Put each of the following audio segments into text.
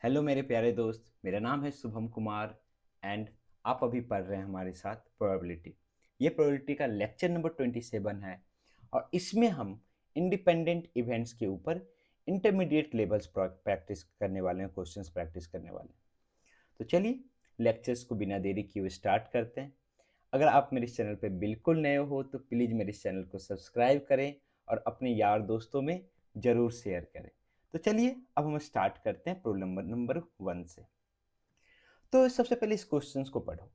Hello मेरे प्यारे दोस्त, मेरा नाम है शुभम कुमार एंड आप अभी पढ़ रहे हैं हमारे साथ प्रोबेबिलिटी। ये प्रोबेबिलिटी का लेक्चर नंबर 27 है और इसमें हम इंडिपेंडेंट इवेंट्स के ऊपर इंटरमीडिएट लेवल्स प्रैक्टिस करने वाले हैं, क्वेश्चंस प्रैक्टिस करने वाले हैं। तो चलिए लेक्चर्स को बिना देरी किए स्टार्ट करते हैं। अगर आप मेरे इस चैनल पे बिल्कुल नए हो तो प्लीज़ मेरे इस चैनल को सब्सक्राइब करें और अपने यार दोस्तों में ज़रूर शेयर करें। तो चलिए अब हम स्टार्ट करते हैं प्रॉब्लम नंबर 1 से। तो सबसे पहले इस क्वेश्चंस को पढ़ो।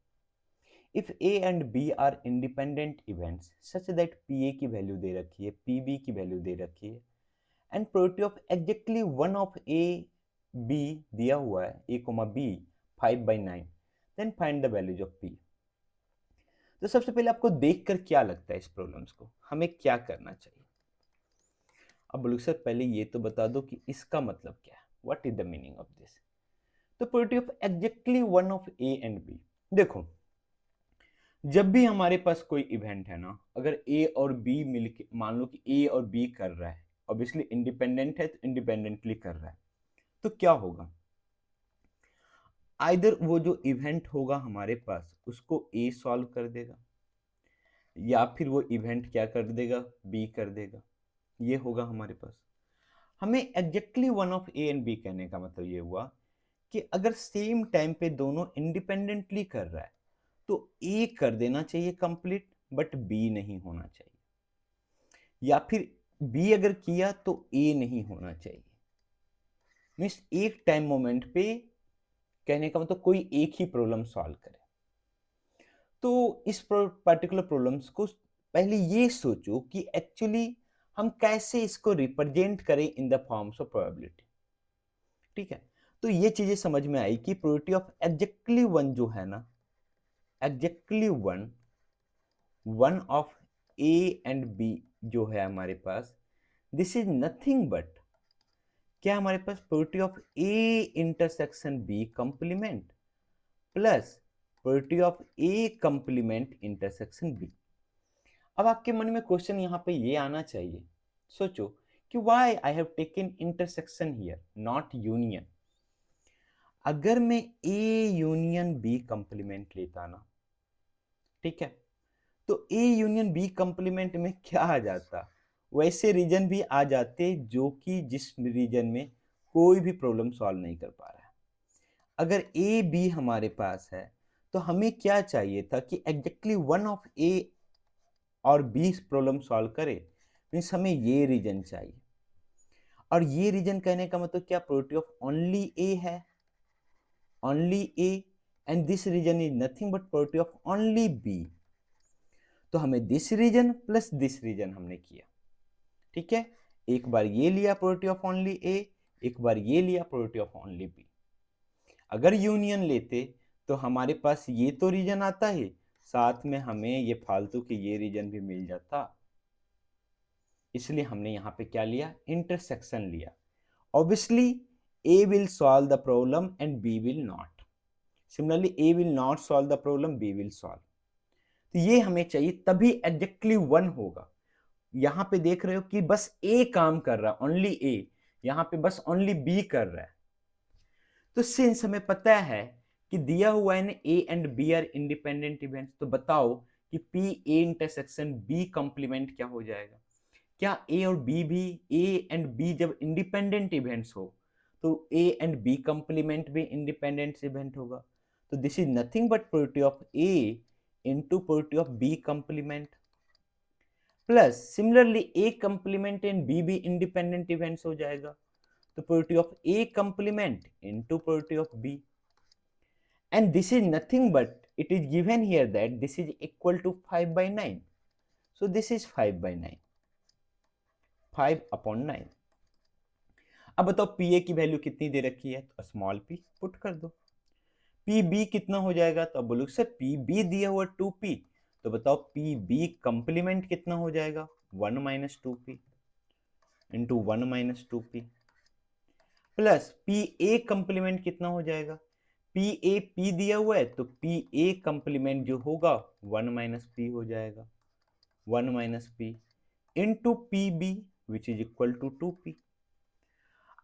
If A and B are independent events such that P A की वैल्यू दे रखी है, पी बी की वैल्यू दे रखी है and probability of exactly one of A B दिया हुआ है, A comma B 5/9, then find the values of P. तो सबसे पहले आपको देखकर क्या लगता है इस प्रॉब्लम्स को हमें क्या करना चाहिए? अब बोलो सर पहले ये तो बता दो कि इसका मतलब क्या है, what is the meaning of this. तो probability of exactly one of A and B. देखो, जब भी हमारे पास कोई इवेंट है ना, अगर ए और बी मिलके, मान लो कि ए और बी कर रहा है, ऑब्वियसली इंडिपेंडेंट है तो इंडिपेंडेंटली कर रहा है, तो क्या होगा? आइदर वो जो इवेंट होगा हमारे पास उसको ए सॉल्व कर देगा या फिर वो इवेंट क्या कर देगा, बी कर देगा। ये होगा हमारे पास। हमें exactly one of A and B कहने का मतलब ये हुआ कि अगर सेम टाइम पे दोनों इंडिपेंडेंटली कर रहा है तो ए कर देना चाहिए कंप्लीट, बट बी नहीं होना चाहिए, या फिर बी अगर किया तो ए नहीं होना चाहिए। मीन्स एक टाइम मोमेंट पे कहने का मतलब कोई एक ही प्रॉब्लम सॉल्व करे। तो इस पर्टिकुलर प्रॉब्लम्स को पहले ये सोचो कि एक्चुअली हम कैसे इसको रिप्रेजेंट करें in the forms of probability. ठीक है, तो ये चीजें समझ में आई कि प्रोबेबिलिटी ऑफ एग्जैक्टली वन जो है ना, exactly one, one of A and B जो है हमारे पास, दिस इज नथिंग बट क्या हमारे पास probability of A intersection B complement plus probability of A complement intersection B. अब आपके मन में क्वेश्चन यहाँ पे ये आना चाहिए, सोचो कि why I have taken intersection here not union. अगर मैं ए यूनियन बी कंप्लीमेंट लेता ना, ठीक है, तो ए यूनियन बी कंप्लीमेंट में क्या आ जाता, वैसे रीजन भी आ जाते जो कि जिस रीजन में कोई भी प्रॉब्लम सॉल्व नहीं कर पा रहा है। अगर ए बी हमारे पास है तो हमें क्या चाहिए था कि एग्जैक्टली वन ऑफ ए और बी प्रॉब्लम सॉल्व करे। मीन्स हमें ये रीजन चाहिए, और ये रीजन कहने का मतलब क्या, प्रोबेबिलिटी ऑफ ओनली ए है, only A, and this region is nothing but probability of only B. तो हमें this region plus this region हमने किया। ठीक है, एक बार ये लिया प्रोबेबिलिटी ऑफ ओनली ए, एक बार ये लिया प्रोबेबिलिटी ऑफ ओनली बी। अगर यूनियन लेते तो हमारे पास ये तो रीजन आता है, साथ में हमें ये फालतू के ये रीजन भी मिल जाता। इसलिए हमने यहाँ पे क्या लिया, इंटरसेक्शन लिया। Obviously A will solve the problem and B will not. Similarly A will not solve the problem, B will solve. तो ये हमें चाहिए, तभी एग्जैक्टली वन होगा। यहां पे देख रहे हो कि बस ए काम कर रहा है, ओनली ए, यहां पे बस ओनली बी कर रहा है। तो सिंस हमें पता है कि दिया हुआ है ना A and B are independent events, तो बताओ कि P A intersection B complement क्या हो जाएगा। क्या ए और बी भी, ए एंड बी जब इंडिपेंडेंट इवेंट्स हो तो ए एंड बी कंप्लीमेंट भी इंडिपेंडेंट इवेंट होगा। तो this is nothing but probability of A into probability of B complement plus similarly A complement and B भी independent events हो जाएगा, तो probability of A complement into probability of B. And this is nothing but it is given here that this is equal to 5/9, so this is 5/9, 5/9। अब बताओ P A की value कितनी दे रखी है, तो स्मॉल पी पुट कर दो। P B कितना हो जाएगा, तो अब बोलो सर पी बी दिया हुआ 2p, तो बताओ पी बी कंप्लीमेंट कितना हो जाएगा, 1 minus 2p into 1 minus 2p plus P ए कंप्लीमेंट कितना हो जाएगा, पी ए पी दिया हुआ है तो पी ए कंप्लीमेंट जो होगा 1 माइनस पी हो जाएगा, 1 minus P into P B which is equal to 2p।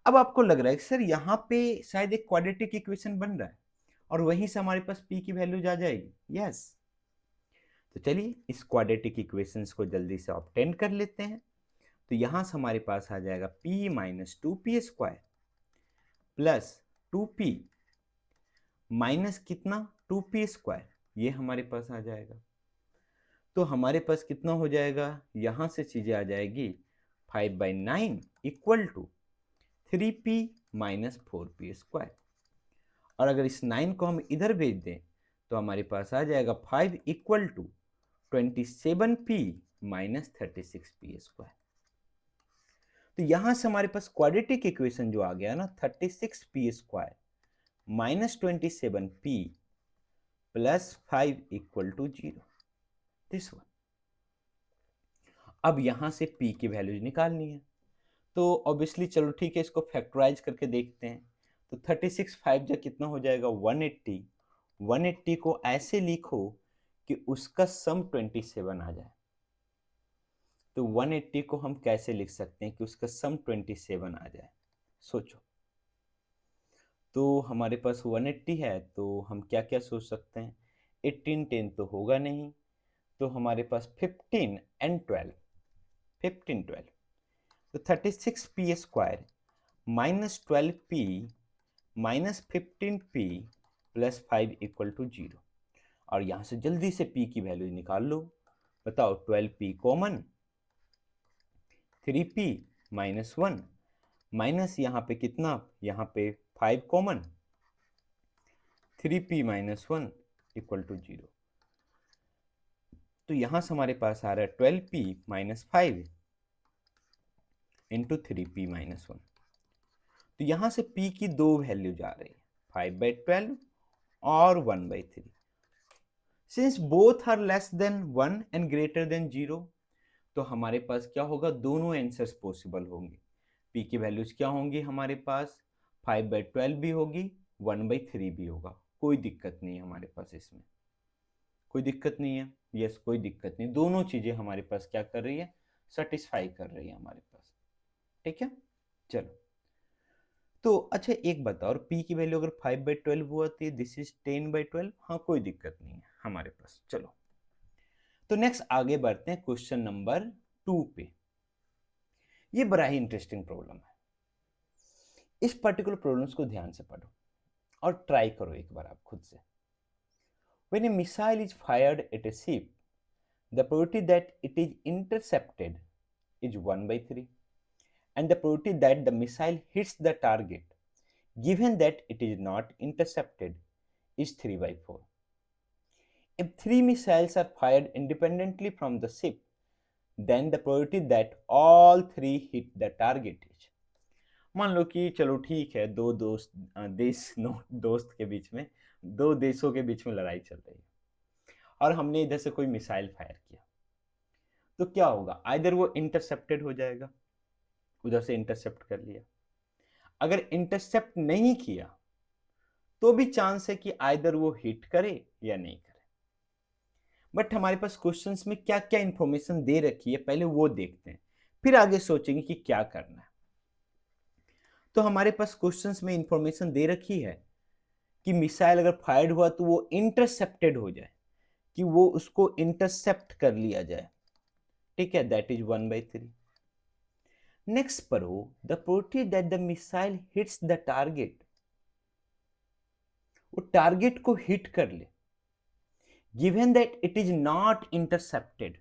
अब आपको लग रहा है कि सर यहाँ पे शायद एक क्वाड्रेटिक इक्वेशन बन रहा है और वहीं से हमारे पास p की वैल्यू आ जाएगी। यस, तो चलिए इस क्वाड्रेटिक इक्वेशंस को जल्दी से ऑब्टेन कर लेते हैं। तो यहां से हमारे पास आ जाएगा p minus 2p square plus 2p minus कितना 2p स्क्वायर, ये हमारे पास आ जाएगा। तो हमारे पास कितना हो जाएगा, यहां से चीजें आ जाएगी 5/9 equal to 3p minus 4p square. और अगर इस 9 को हम इधर भेज दें तो हमारे पास आ जाएगा 5 equal to 27p minus 36p square. तो यहां से हमारे पास क्वाड्रेटिक इक्वेशन जो आ गया ना 36p square minus 27p plus 5 equal to 0, this one. अब यहां से p की वैल्यूज निकालनी है, तो ऑब्वियसली चलो ठीक है, इसको फैक्टराइज करके देखते हैं। तो 36 5 जा कितना हो जाएगा 180। 180 को ऐसे लिखो कि उसका सम 27 आ जाए। तो 180 को हम कैसे लिख सकते हैं कि उसका सम 27 आ जाए, सोचो। तो हमारे पास 180 है तो हम क्या क्या सोच सकते हैं, 18 10 तो होगा नहीं, तो हमारे पास 15 एंड 12, 15 12, तो 36p square minus 12p minus 15p plus 5 equal to 0। और यहां से जल्दी से p की वैल्यू निकाल लो। बताओ 12p common, 3p minus 1 minus यहाँ पे कितना, यहाँ पे 5 common, 3p minus 1 equal to 0। तो यहां से हमारे पास आ रहा है 12p minus 5 into 3p minus 1। तो यहां से p की दो वैल्यू जा रही है, 5/12 और 1/3। Since both are less than 1 and greater than 0, तो हमारे पास क्या होगा, दोनों आंसर्स पॉसिबल होंगे। p की वैल्यूज क्या होंगी हमारे पास, 5/12 भी होगी, 1/3 भी होगा। कोई दिक्कत नहीं है हमारे पास, इसमें कोई दिक्कत नहीं है। यस, कोई दिक्कत नहीं, दोनों चीजें हमारे पास क्या कर रही है, सेटिस्फाई कर रही है हमारे पास। ठीक है, चलो। तो अच्छा एक बताओ, p की वैल्यू अगर 5/12 हुआ तो दिस इज 10/12, हाँ कोई दिक्कत नहीं है हमारे पास। चलो, तो नेक्स्ट आगे बढ़ते हैं क्वेश्चन नंबर 2 पे। ये बड़ा ही इंटरेस्टिंग प्रॉब्लम है। इस पर्टिकुलर प्रॉब्लम्स को ध्यान से पढ़ो और ट्राई करो एक बार आप खुद से। When a missile is fired at a ship, the probability that it is intercepted is 1/3, and the probability that the missile hits the target, given that it is not intercepted, is 3/4. If 3 missiles are fired independently from the ship, then the probability that all 3 hit the target is। मान लो कि चलो ठीक है, दो दोस्त के बीच में, दो देशों के बीच में लड़ाई चल रही है और हमने इधर से कोई मिसाइल फायर किया, तो क्या होगा, आइदर वो इंटरसेप्टेड हो जाएगा, उधर से इंटरसेप्ट कर लिया। अगर इंटरसेप्ट नहीं किया तो भी चांस है कि आइदर वो हिट करे या नहीं करे। बट हमारे पास क्वेश्चंस में क्या क्या इंफॉर्मेशन दे रखी है, पहले वो देखते हैं, फिर आगे सोचेंगे कि क्या करना है। तो हमारे पास क्वेश्चंस में इंफॉर्मेशन दे रखी है कि मिसाइल अगर फायर्ड हुआ तो वो इंटरसेप्टेड हो जाए, कि वो उसको इंटरसेप्ट कर लिया जाए। ठीक है, दैट इज 1/3। नेक्स्ट पढ़ो, the probability that the missile hits the target, वो टारगेट को हिट कर ले, given that it is not intercepted.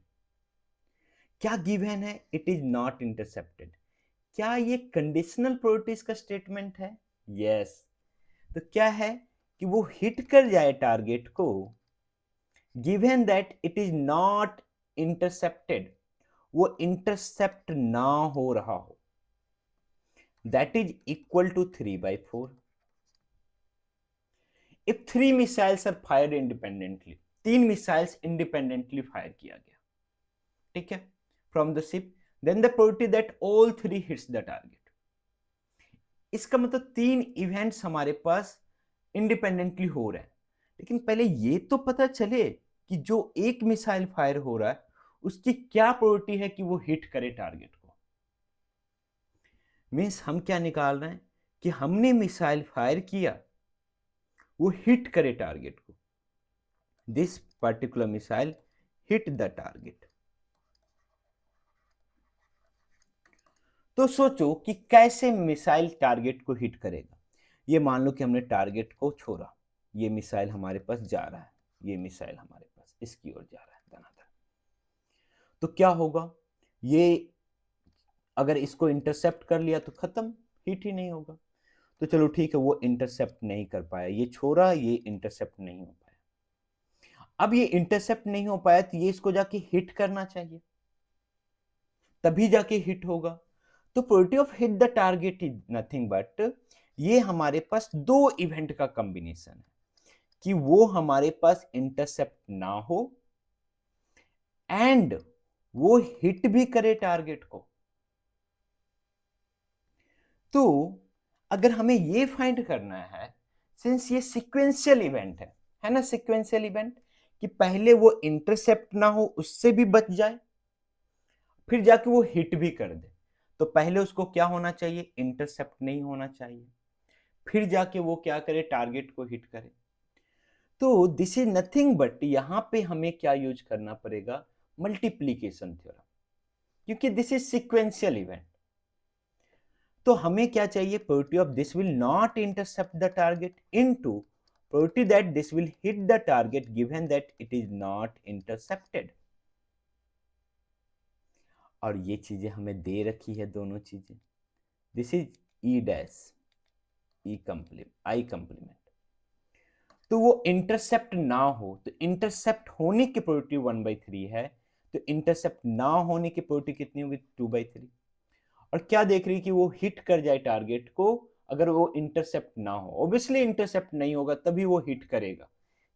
क्या गिवन है, इट इज नॉट इंटरसेप्टेड, क्या ये कंडीशनल प्रोबेबिलिटीज का स्टेटमेंट है? यस। तो क्या है कि वो हिट कर जाए टारगेट को, given that it is not intercepted, वो इंटरसेप्ट ना हो रहा हो, that is equal to 3/4। If 3 missiles are fired independently, 3 missiles independently fire किया गया, ठीक है, from the ship, then the probability that all 3 hits the target. इसका मतलब 3 इवेंट्स हमारे पास इंडिपेंडेंटली हो रहे हैं, लेकिन पहले ये तो पता चले कि जो एक मिसाइल फायर हो रहा है उसकी क्या प्रोबेबिलिटी है कि वो हिट करे टारगेट को। मीन्स हम क्या निकाल रहे हैं कि हमने मिसाइल फायर किया, वो हिट करे टारगेट को, this particular missile hit the target. तो सोचो कि कैसे मिसाइल टारगेट को हिट करेगा। ये मान लो कि हमने टारगेट को छोड़ा, ये मिसाइल हमारे पास जा रहा है, ये मिसाइल हमारे पास इसकी ओर जा रहा है धनाधन। तो क्या होगा, ये अगर इसको इंटरसेप्ट कर लिया तो खत्म, हिट ही नहीं होगा। तो चलो ठीक है, वो इंटरसेप्ट नहीं कर पाया, ये छोड़ा, ये इंटरसेप्ट नहीं हो पाया। अब ये इंटरसेप्ट नहीं हो पाया तो ये इसको जाके हिट करना चाहिए, तभी जाके हिट होगा। तो probability of hit the target is nothing but, ये हमारे पास दो इवेंट का कॉम्बिनेशन है कि वो हमारे पास इंटरसेप्ट ना हो एंड वो हिट भी करे टारगेट को। तो अगर हमें ये फाइंड करना है, सिंस ये सीक्वेंशियल इवेंट है ना, सीक्वेंशियल इवेंट, कि पहले वो इंटरसेप्ट ना हो, उससे भी बच जाए, फिर जाके वो हिट भी कर दे, तो पहले उसको क्या होना चाहिए, इंटरसेप्ट नहीं होना चाहिए, फिर जाके वो क्या करे, टारगेट को हिट करे। तो दिस इज नथिंग बट, यहां पे हमें क्या यूज करना पड़ेगा, मल्टीप्लीकेशन थ्योरम, क्योंकि दिस इज सीक्वेंशियल इवेंट। तो हमें क्या चाहिए, probability of this will not intercept the target into probability that this will hit the target given that it is not intercepted. और ये चीजें हमें दे रखी है दोनों चीजें, this is E dash E complement I complement. तो वो इंटरसेप्ट ना हो, तो इंटरसेप्ट होने की प्रोबेबिलिटी 1/3 है, तो इंटरसेप्ट ना होने की प्रोबेबिलिटी कितनी होगी, 2/3। और क्या देख रही है कि वो हिट कर जाए टारगेट को, अगर वो इंटरसेप्ट ना हो, ऑब्वियसली इंटरसेप्ट नहीं होगा तभी वो हिट करेगा।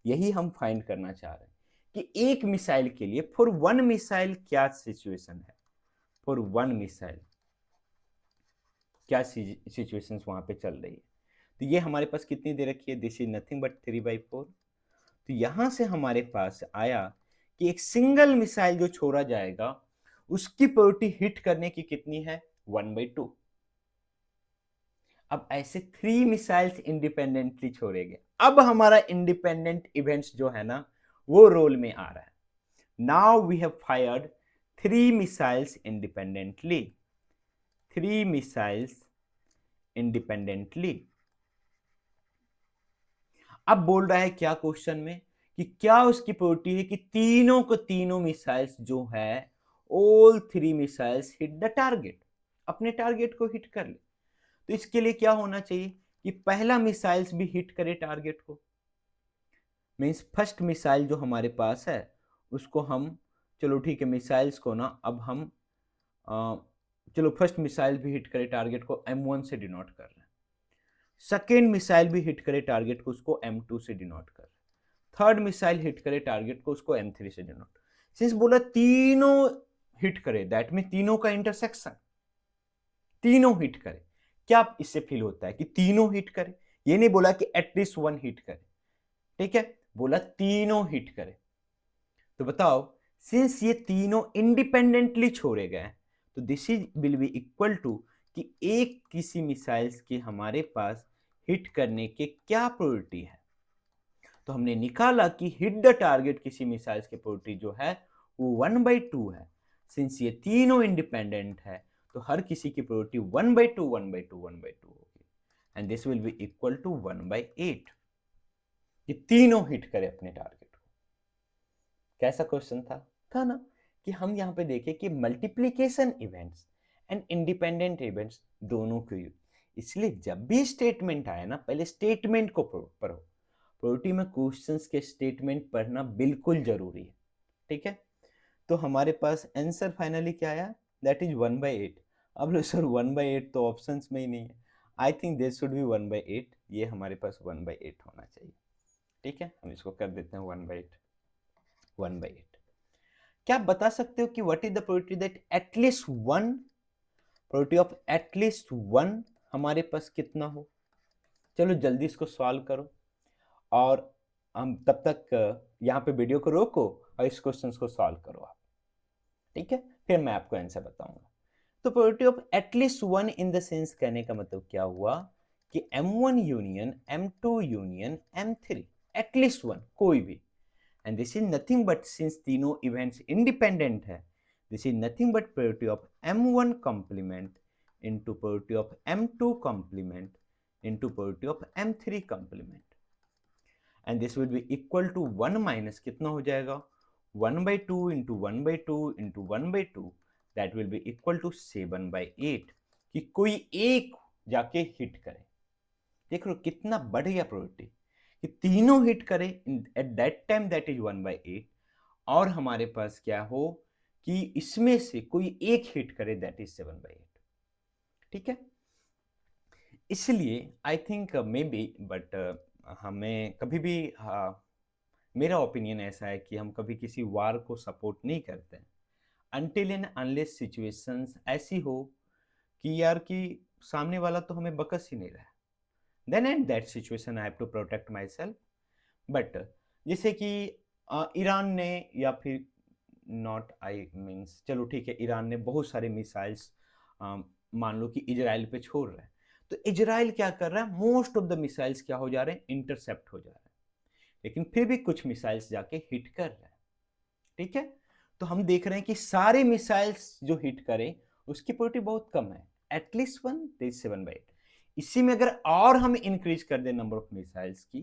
यही हम फाइंड करना चाह रहे हैं कि एक मिसाइल के लिए, फॉर वन मिसाइल क्या सिचुएशन है, फॉर वन मिसाइल क्या सिचुएशंस वहां पे चल रही है। तो ये हमारे पास कितनी दे रखी है, दिस इज नथिंग बट 3/4। तो यहां से हमारे पास आया कि एक सिंगल मिसाइल जो छोड़ा जाएगा उसकी प्रोबेबिलिटी हिट करने की कितनी है, 1/2। अब ऐसे 3 मिसाइल्स इंडिपेंडेंटली छोड़े गए, अब हमारा इंडिपेंडेंट इवेंट्स जो है ना वो रोल में आ रहा है। Now we have fired 3 missiles independently, 3 missiles independently. अब बोल रहा है क्या क्वेश्चन में, कि क्या उसकी प्रोबेबिलिटी है कि तीनों को तीनों मिसाइल्स जो है, all 3 missiles hit the target, अपने टारगेट को हिट कर ले। तो इसके लिए क्या होना चाहिए कि पहला मिसाइल्स भी हिट करे टारगेट को, मीन्स फर्स्ट मिसाइल जो हमारे पास है उसको हम, चलो ठीक है मिसाइल्स को ना अब हम चलो फर्स्ट मिसाइल भी हिट करे टारगेट को, M1 से डिनोट कर रहे हैं। सेकेंड मिसाइल भी हिट करे टारगेट को, उसको M2 से डिनोट कर रहे हैं। थर्ड मिसाइल हिट करे टारगेट को, उसको M3 से डिनोट। सिंस बोला तीनों हिट करे, दैट मीन तीनों का इंटरसेक्शन, तीनों हिट करे। क्या इससे फील होता है कि तीनों हिट करे, ये नहीं बोला कि एटलीस्ट वन हिट करे, ठीक है, बोला तीनों हिट करे। तो बताओ, सिंस ये तीनों इंडिपेंडेंटली छोड़े गए, तो this is will be equal to कि एक किसी मिसाइल्स के हमारे पास हिट करने के क्या प्रोबेबिलिटी है। तो हमने निकाला कि हिट द टारगेट किसी मिसाइल्स की प्रोबेबिलिटी जो है वो 1/2 है। सिंस ये तीनों इंडिपेंडेंट है तो हर किसी की प्रोबेबिलिटी 1/2 1/2 1/2 होगी, and this will be equal to 1/8। ये तीनों हिट करे अपने टारगेट को। कैसा क्वेश्चन था ना, कि हम यहाँ पे देखें कि multiplication events and independent events दोनों को यूज, इसलिए जब भी स्टेटमेंट आए ना पहले स्टेटमेंट को पढ़ो। प्रोबेबिलिटी में क्वेश्चंस के स्टेटमेंट पढ़ना बिल्कुल जरूरी है, ठीक है। तो हमारे पास आंसर फाइनली क्या आया, दैट इज 1/8। अब लो सर 1/8 तो ऑप्शंस में ही नहीं है, I think this should be 1/8, ये हमारे पास 1/8 होना चाहिए, ठीक है। हम इसको कर देते हैं 1/8, 1/8। क्या आप बता सकते हो कि what is the probability that at least one, probability of at least one हमारे पास कितना हो। चलो जल्दी इसको सॉल्व करो, और हम तब तक यहाँ पे वीडियो को रोको और इस क्वेश्चन को सॉल्व करो आप, ठीक है, फिर मैं आपको आंसर बताऊंगा। तो probability of at least one in the sense कहने का मतलब क्या हुआ कि M1 union M2 union M3, at least one, कोई भी। And this is nothing but, since तीनों इवेंट्स इंडिपेंडेंट है, this is nothing but probability of M1 complement into probability of M2 complement into probability of M3 complement, and this will be equal to 1 minus कितना हो जाएगा, 1/2 into 1/2 into 1/2, that will be equal to 7/8, कि कोई एक जाके hit करे। देख लो कितना बढ़ गया प्रोबेबिलिटी कि तीनों हिट करे at that time, that is 1/8, और हमारे पास क्या हो कि इसमें से कोई एक हिट करे, दैट इज 7/8। ठीक है, इसलिए I think may be, but हमें कभी भी मेरा ओपिनियन ऐसा है कि हम कभी किसी वार को सपोर्ट नहीं करते हैं अनटिल एंड अनलेस सिचुएशंस ऐसी हो कि यार कि सामने वाला तो हमें बकस ही नहीं रहा है, then at that situation I have to protect myself. But जैसे कि ईरान ने, या फिर नॉट आई मीन्स, चलो ठीक है, ईरान ने बहुत सारे मिसाइल्स मान लो कि इजराइल पे छोड़ रहा है, तो इजराइल क्या कर रहा है, मोस्ट ऑफ द मिसाइल्स क्या हो जा रहे हैं, इंटरसेप्ट हो जा रहे हैं, लेकिन फिर भी कुछ मिसाइल्स जाके हिट कर रहे हैं। ठीक है, तो हम देख रहे हैं कि सारे मिसाइल्स जो हिट करें उसकी प्रोबेबिलिटी बहुत कम है, एटलीस्ट वन, 7/8। इसी में अगर और हम इंक्रीज कर दें नंबर ऑफ मिसाइल्स की,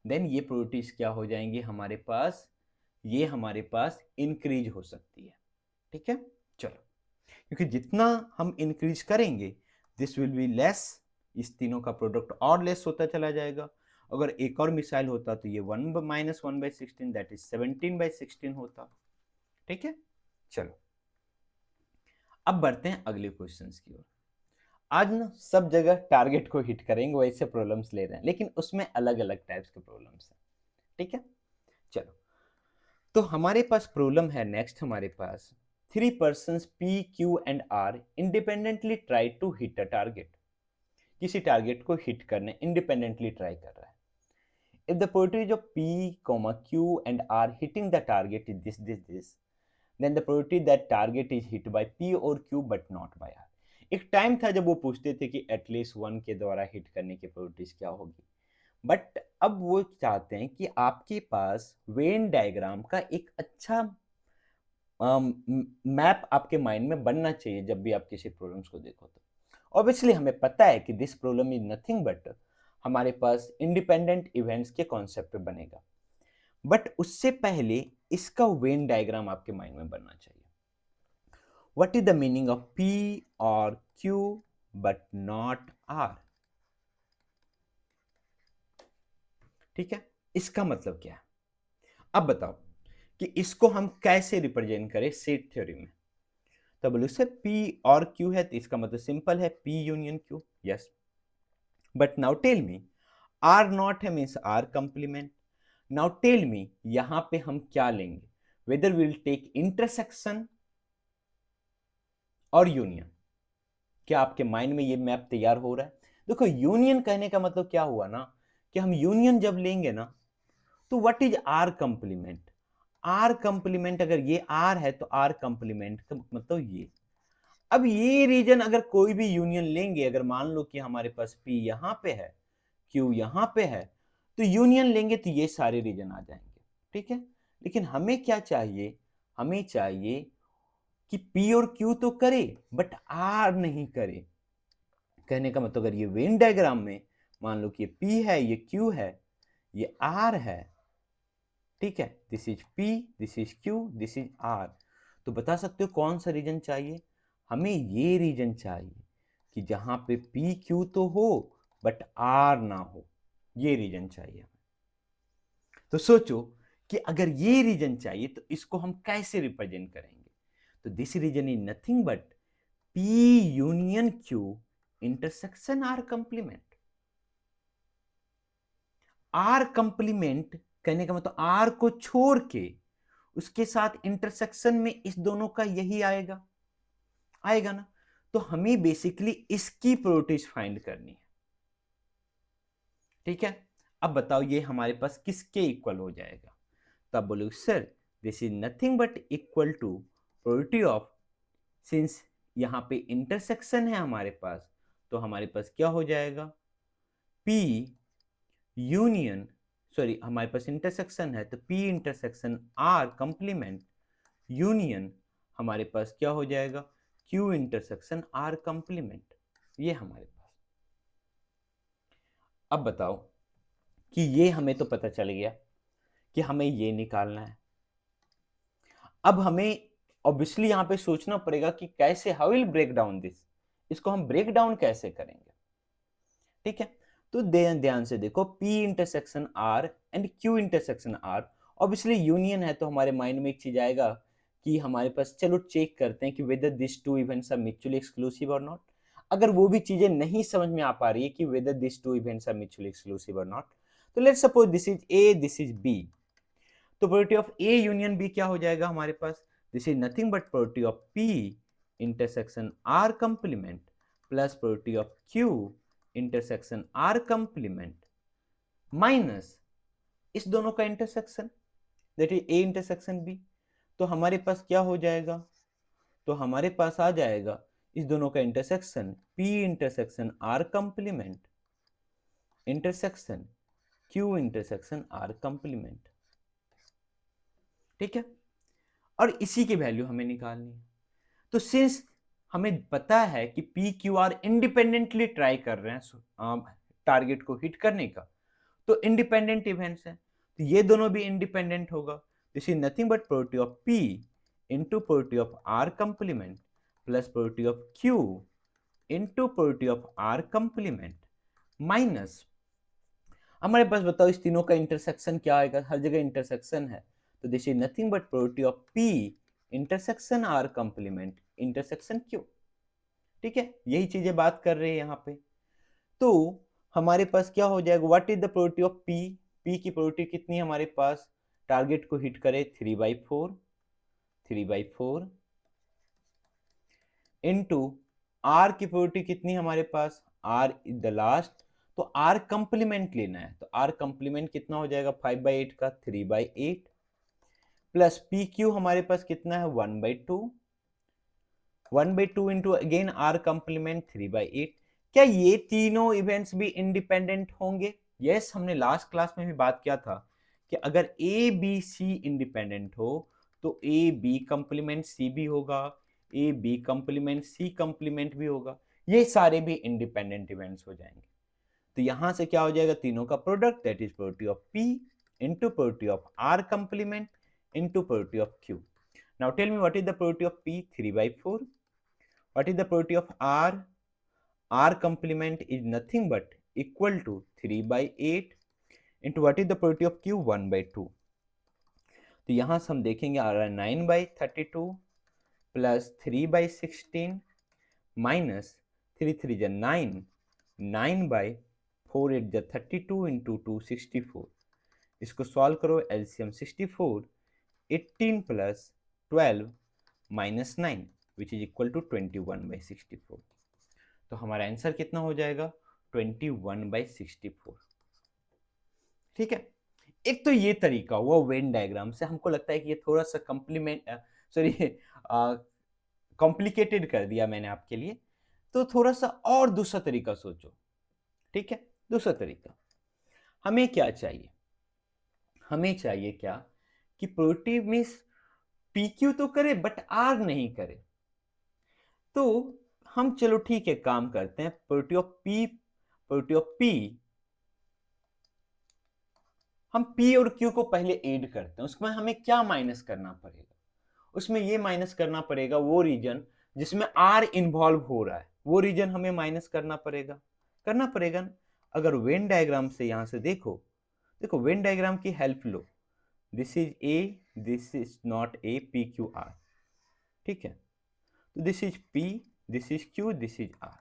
देन ये प्रोबेबिलिटीज क्या हो जाएंगी हमारे पास, ये हमारे पास इंक्रीज हो सकती है। ठीक है, चलो, क्योंकि जितना हम इंक्रीज करेंगे दिस विल बी लेस, इस तीनों का प्रोडक्ट और लेस होता चला जाएगा। अगर एक और मिसाइल होता तो ये 1 माइनस 1/16, दैट इज 17/16 होता। ठीक है, चलो अब बढ़ते हैं अगले क्वेश्चंस की ओर। आज ना सब जगह टारगेट को हिट करेंगे वैसे प्रॉब्लम्स ले रहे हैं, लेकिन उसमें अलग अलग टाइप्स के प्रॉब्लम्स हैं। ठीक है, चलो, तो हमारे पास प्रॉब्लम है नेक्स्ट, हमारे पास 3 persons P, Q and R independently try to hit a target, किसी टारगेट को हिट करने इंडिपेंडेंटली ट्राई कर रहा है। If the probability of P, Q and R hitting the target is this, then the probability that target is hit by P or Q but not by R। एक time था जब वो पूछते थे कि एटलीस्ट वन के द्वारा hit करने की प्रोबेबिलिटीज क्या होगी, बट अब वो चाहते हैं कि आपके पास वेन डायग्राम का एक अच्छा मैप आपके माइंड में बनना चाहिए जब भी आप किसी प्रॉब्लम्स को देखो। तो ऑब्वियसली हमें पता है कि this problem is nothing but हमारे पास इंडिपेंडेंट इवेंट्स के कॉन्सेप्ट पे बनेगा, बट उससे पहले इसका वेन डायग्राम आपके माइंड में बनना चाहिए। What is the meaning of P और Q बट नॉट R? ठीक है, इसका मतलब क्या है, अब बताओ कि इसको हम कैसे रिप्रेजेंट करें सेट थ्योरी में। तो बोलो सर P और Q है तो इसका मतलब सिंपल है P union Q, yes, but now tell me R not है means R complement. Now tell me यहां पे हम क्या लेंगे, वेदर विल टेक इंटरसेक्शन और यूनियन। क्या आपके माइंड में ये मैप तैयार हो रहा है? देखो यूनियन कहने का मतलब क्या हुआ ना कि हम यूनियन जब लेंगे ना तो what is R complement, R complement अगर ये R है तो R कंप्लीमेंट का मतलब ये। अब ये रीजन अगर कोई भी यूनियन लेंगे, अगर मान लो कि हमारे पास P यहां पे है, Q यहां पे है, तो यूनियन लेंगे तो ये सारे रीजन आ जाएंगे। ठीक है, लेकिन हमें क्या चाहिए, हमें चाहिए कि P और Q तो करे बट R नहीं करे। कहने का मतलब अगर ये वेन डायग्राम में मान लो कि ये P है, ये Q है, ये R है, ठीक है, this is P, this is Q, this is R, तो बता सकते हो कौन सा रीजन चाहिए? हमें ये रीजन चाहिए कि जहां पे P Q तो हो बट R ना हो, ये रीजन चाहिए। तो सोचो कि अगर ये रीजन चाहिए तो इसको हम कैसे रिप्रेजेंट करेंगे? तो this region is nothing but P union Q intersection R complement. R complement कहने का मतलब R को छोड़ के उसके साथ इंटरसेक्शन में इस दोनों का यही आएगा, आएगा ना। तो हमें बेसिकली इसकी प्रोबेबिलिटीज फाइंड करनी है। ठीक है, अब बताओ ये हमारे पास किसके इक्वल हो जाएगा? तब बोलो sir this is nothing but equal to probability of, since यहाँ पे इंटरसेक्शन है हमारे पास, तो हमारे पास क्या हो जाएगा, P यूनियन, सॉरी हमारे पास इंटरसेक्शन है तो P intersection R complement union हमारे पास क्या हो जाएगा, Q इंटरसेक्शन R कंप्लीमेंट। ये हमारे पास, अब बताओ कि ये हमें तो पता चल गया कि हमें ये निकालना है। अब हमें ऑब्वियसली यहां पे सोचना पड़ेगा कि कैसे, how will break down this, इसको हम ब्रेक डाउन कैसे करेंगे। ठीक है, तो ध्यान से देखो, P intersection R and Q intersection R obviously union है, तो हमारे माइंड में एक चीज आएगा कि हमारे पास, चलो चेक करते हैं कि whether this two events are mutually exclusive और नॉट। अगर वो भी चीजें नहीं समझ में आ पा रही है कि whether this two events are mutually exclusive और नॉट, तो let's suppose this is A, this is B, तो probability of A union B क्या हो जाएगा हमारे पास, this is nothing but probability of P intersection R complement plus probability of Q intersection R complement minus इस दोनों का intersection, that is A intersection B। तो हमारे पास क्या हो जाएगा, तो हमारे पास आ जाएगा इस दोनों का intersection P intersection R complement intersection Q intersection R complement. ठीक है, और इसी की वैल्यू हमें निकालनी है। तो सिंस हमें पता है कि P Q are independently try कर रहे हैं टारगेट को हिट करने का, तो इंडिपेंडेंट इवेंट्स हैं, तो ये दोनों भी इंडिपेंडेंट होगा। This is nothing but probability of P into probability of R complement plus probability of Q into probability of R complement minus, हमारे पास बताओ इस तीनों का इंटरसेक्शन क्या आएगा, हर जगह इंटरसेक्शन है, तो this is nothing but probability of P intersection R complement intersection Q. ठीक है, यही चीजें बात कर रहे हैं यहाँ पे। तो हमारे पास क्या हो जाएगा, what is the probability of P, P की प्रोबेबिलिटी कितनी है हमारे पास, टारगेट को हिट करे 3/4, 3/4 इनटू आर की प्रोबेबिलिटी कितनी हमारे पास, आर इज द लास्ट, तो आर कंप्लीमेंट लेना है, तो आर कंप्लीमेंट कितना हो जाएगा 5/8 का 3/8 प्लस पी क्यू हमारे पास कितना है 1/2, 1/2 इंटू अगेन आर कंप्लीमेंट 3/8। क्या ये तीनों इवेंट्स भी इंडिपेंडेंट होंगे? यस, हमने लास्ट क्लास में भी बात किया था कि अगर ए बी सी इंडिपेंडेंट हो तो ए बी कंप्लीमेंट सी भी होगा, A B complement C complement भी होगा, ये सारे भी इंडिपेंडेंट इवेंट्स हो जाएंगे। तो यहां से क्या हो जाएगा, तीनों का product, that is probability of P into probability of R complement into probability of Q. Now tell me what is the probability of P, 3/4, what is the probability of r, r complement is nothing but equal to 3/8 into what is the probability of q, 1/2। तो यहां से हम देखेंगे आ रहा है 9/32 plus 3/16 minus 3 3 जा 9, 9/4 8 जा 32 into 264। इसको सॉल्व करो, LCM 64, 18 plus 12 minus 9 which is equal to 21/64। तो हमारा आंसर कितना हो जाएगा 21/64। ठीक है, एक तो ये तरीका हुआ वेन डायग्राम से, हमको लगता है कि ये थोड़ा सा कॉम्प्लिकेटेड कर दिया मैंने आपके लिए, तो थोड़ा सा और दूसरा तरीका सोचो। ठीक है, दूसरा तरीका, हमें क्या चाहिए, हमें चाहिए क्या कि प्रोबेबिलिटी में पी क्यू तो करे बट आर नहीं करे। तो हम चलो ठीक है काम करते हैं, प्रोबेबिलिटी ऑफ पी हम पी और क्यू को पहले ऐड करते हैं, उसमें हमें क्या माइनस करना पड़ेगा, उसमें ये माइनस करना पड़ेगा वो रीजन जिसमें आर इन्वॉल्व हो रहा है, वो रीजन हमें माइनस करना पड़ेगा, ना। अगर वेन डायग्राम से यहां से देखो, देखो वेन डायग्राम की हेल्प लो, this is A, this is not A, P Q R. ठीक है, तो this is P, this is Q, this is R.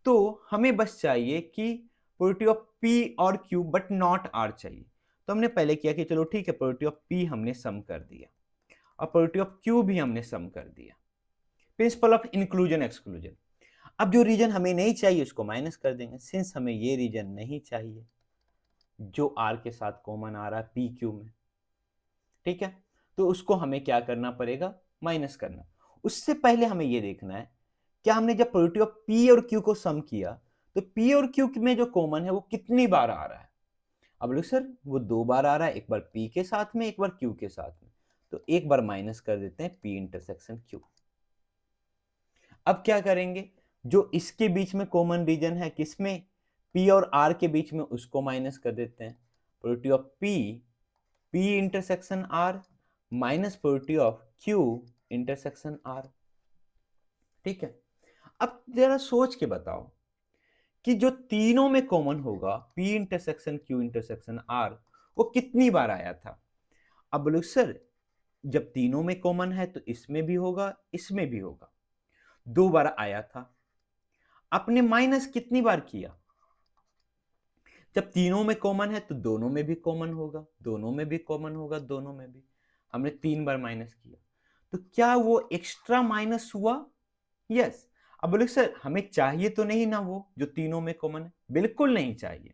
तो हमें बस चाहिए कि प्रोबेबिलिटी ऑफ पी और क्यू बट नॉट आर चाहिए। तो हमने पहले किया कि चलो ठीक है, प्रोबेबिलिटी ऑफ पी हमने सम कर दिया और प्रोबेबिलिटी ऑफ क्यू भी हमने सम कर दिया, प्रिंसिपल ऑफ इंक्लूजन एक्सक्लूजन। अब जो रीजन हमें नहीं चाहिए उसको माइनस कर देंगे, सिंस हमें ये रीजन नहीं चाहिए जो आर के साथ कॉमन आ रहा है पी क्यू में। ठीक है, तो उसको हमें क्या करना पड़ेगा, माइनस करना। उससे पहले हमें ये देखना है क्या हमने जब प्रोबेबिलिटी ऑफ पी और क्यू को सम किया तो पी और क्यू में जो कॉमन है वो कितनी बार आ रहा है। अब लोग सर वो 2 बार आ रहा है, एक बार पी के साथ में, एक बार क्यू के साथ में, तो एक बार माइनस कर देते हैं पी इंटरसेक्शन क्यू। अब क्या करेंगे, जो इसके बीच में कॉमन रीजन है किसमें, पी और आर के बीच में, उसको माइनस कर देते हैं। Probability of P intersection R minus probability of Q intersection R. ठीक है, अब जरा सोच के बताओ कि जो तीनों में कॉमन होगा P intersection Q intersection R, वो कितनी बार आया था। अब बोलो सर जब तीनों में कॉमन है तो इसमें भी होगा इसमें भी होगा, 2 बार आया था। आपने माइनस कितनी बार किया, जब तीनों में कॉमन है तो दोनों में भी कॉमन होगा, दोनों में भी कॉमन होगा, दोनों में भी। हमने 3 बार माइनस किया, तो क्या वो एक्स्ट्रा माइनस हुआ। यस। अब बोले सर हमें चाहिए तो नहीं ना वो जो तीनों में कॉमन है, बिल्कुल नहीं चाहिए,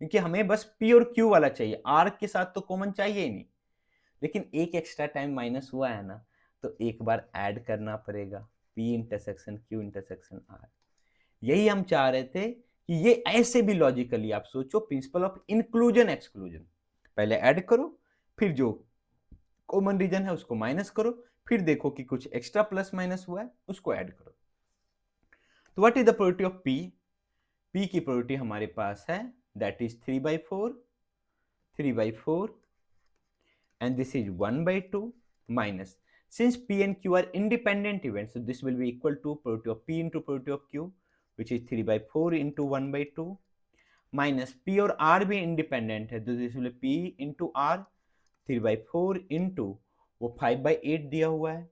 क्योंकि हमें बस पी और क्यू वाला चाहिए, आर के साथ तो कॉमन चाहिए ही नहीं। लेकिन एक एक्स्ट्रा टाइम माइनस हुआ है ना, तो एक बार ऐड करना पड़ेगा, P intersection Q intersection R. यही हम चाह रहे थे कि ये ऐसे भी लॉजिकली आप सोचो, प्रिंसिपल ऑफ इंक्लूजन एक्सक्लूजन, पहले ऐड करो, फिर जो कॉमन रीजन है उसको माइनस करो, फिर देखो कि कुछ एक्स्ट्रा प्लस माइनस हुआ है उसको ऐड करो। तो what is the probability of P, P की प्रोबेबिलिटी हमारे पास है that is 3/4, 3/4 and this is 1/2 minus, since P and Q are independent events, so this will be equal to probability of P into probability of Q, which is 3/4 into 1/2 minus P और R भी independent है, तो this will be P into R, 3/4 into वो 5/8 दिया हुआ है,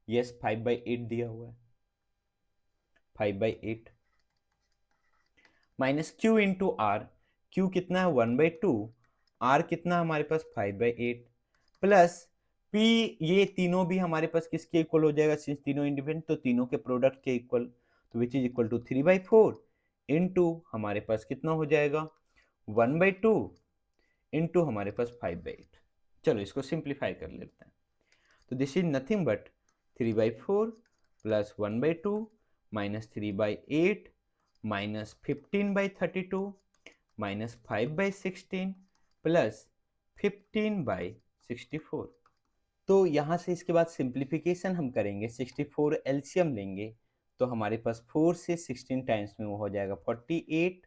yes 5/8 दिया हुआ है, 5/8 minus Q into R, Q कितना है 1/2, R कितना हमारे पास 5/8 प्लस P, ये तीनों भी हमारे पास किसके इक्वल हो जाएगा, सिंस तीनों इंडिपेंडेंट तो तीनों के प्रोडक्ट के इक्वल, तो which is equal to 3/4 into हमारे पास कितना हो जाएगा 1/2 इंटू हमारे पास 5/8। चलो इसको सिंप्लीफाई कर लेते हैं, तो this is nothing but 3/4 plus 1/2 minus 3/8 minus 15/32 minus 5/16 plus 15/64। तो यहाँ से इसके बाद सिंप्लीफिकेशन हम करेंगे, 64 एलसीएम लेंगे, तो हमारे पास 4 से 16 टाइम्स में वो हो जाएगा 48,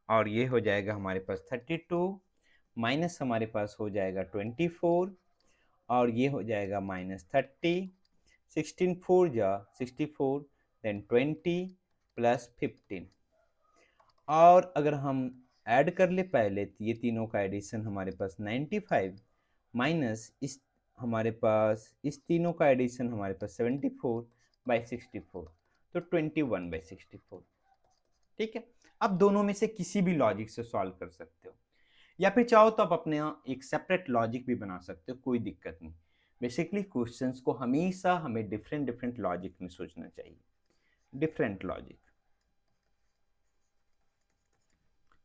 और ये हो जाएगा हमारे पास 32, माइनस हमारे पास हो जाएगा 24, और ये हो जाएगा -30, 16 4 जा 64, देन 20 प्लस 15। और अगर हम ऐड कर ले पहले, तो ये तीनों का एडिशन हमारे पास 95 माइनस इस हमारे पास इस तीनों का एडिशन हमारे पास 74/64, तो 21/64। ठीक है, अब दोनों में से किसी भी लॉजिक से सॉल्व कर सकते हो, या फिर चाहो तो आप अपने यहाँ एक सेपरेट लॉजिक भी बना सकते हो, कोई दिक्कत नहीं। बेसिकली क्वेश्चंस को हमेशा हमें डिफरेंट डिफरेंट लॉजिक में सोचना चाहिए, डिफरेंट लॉजिक।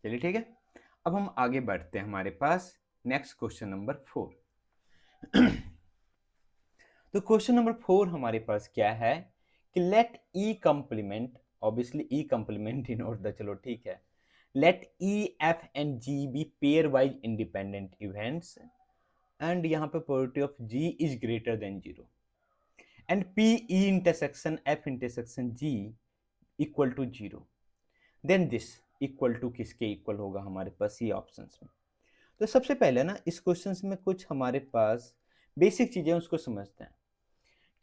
चलिए ठीक है, अब हम आगे बढ़ते हैं हमारे पास नेक्स्ट क्वेश्चन नंबर 4। तो क्वेश्चन नंबर 4 हमारे पास क्या है कि let E complement, obviously E complement in order, चलो ठीक है, let E F and G be pairwise independent events, and यहाँ पे probability of G is greater than 0, and P E intersection F intersection G equal to 0, then this equal to किसके equal होगा हमारे पास ये options में। तो सबसे पहले ना इस क्वेश्चन में कुछ हमारे पास बेसिक चीजें उसको समझते हैं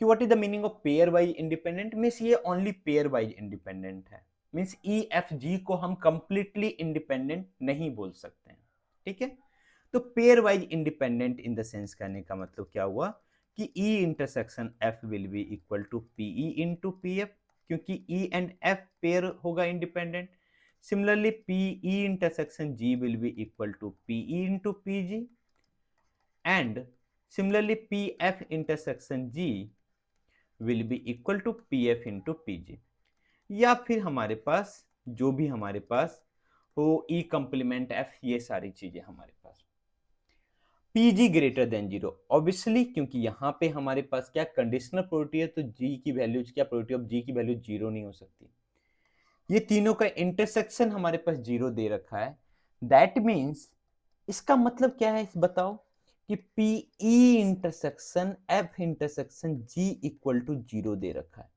कि what is the meaning of pair wise independent, means ये ओनली पेयर वाइज इंडिपेंडेंट है, मीन्स ई एफ जी को हम कंप्लीटली इंडिपेंडेंट नहीं बोल सकते हैं। ठीक है, तो pairwise independent in the sense कहने का मतलब क्या हुआ कि E intersection F will be equal to PE into P F, क्योंकि ई एंड एफ पेयर होगा independent. Similarly, PE intersection G will be equal to PE into PG, and similarly PF intersection G will be equal to PF into PG, या फिर हमारे पास जो भी हमारे पास हो E कंप्लीमेंट F, ये सारी चीजें हमारे पास। पीजी ग्रेटर देन 0, ऑब्वियसली क्योंकि यहाँ पे हमारे पास क्या कंडीशनल प्रोबेबिलिटी है, तो जी की वैल्यू क्या, प्रोबेबिलिटी ऑफ जी की वैल्यू 0 नहीं हो सकती। ये तीनों का इंटरसेक्शन हमारे पास 0 दे रखा है। दैट मीन्स इसका मतलब क्या है बताओ, कि P E intersection F intersection G equal to 0 दे रखा है।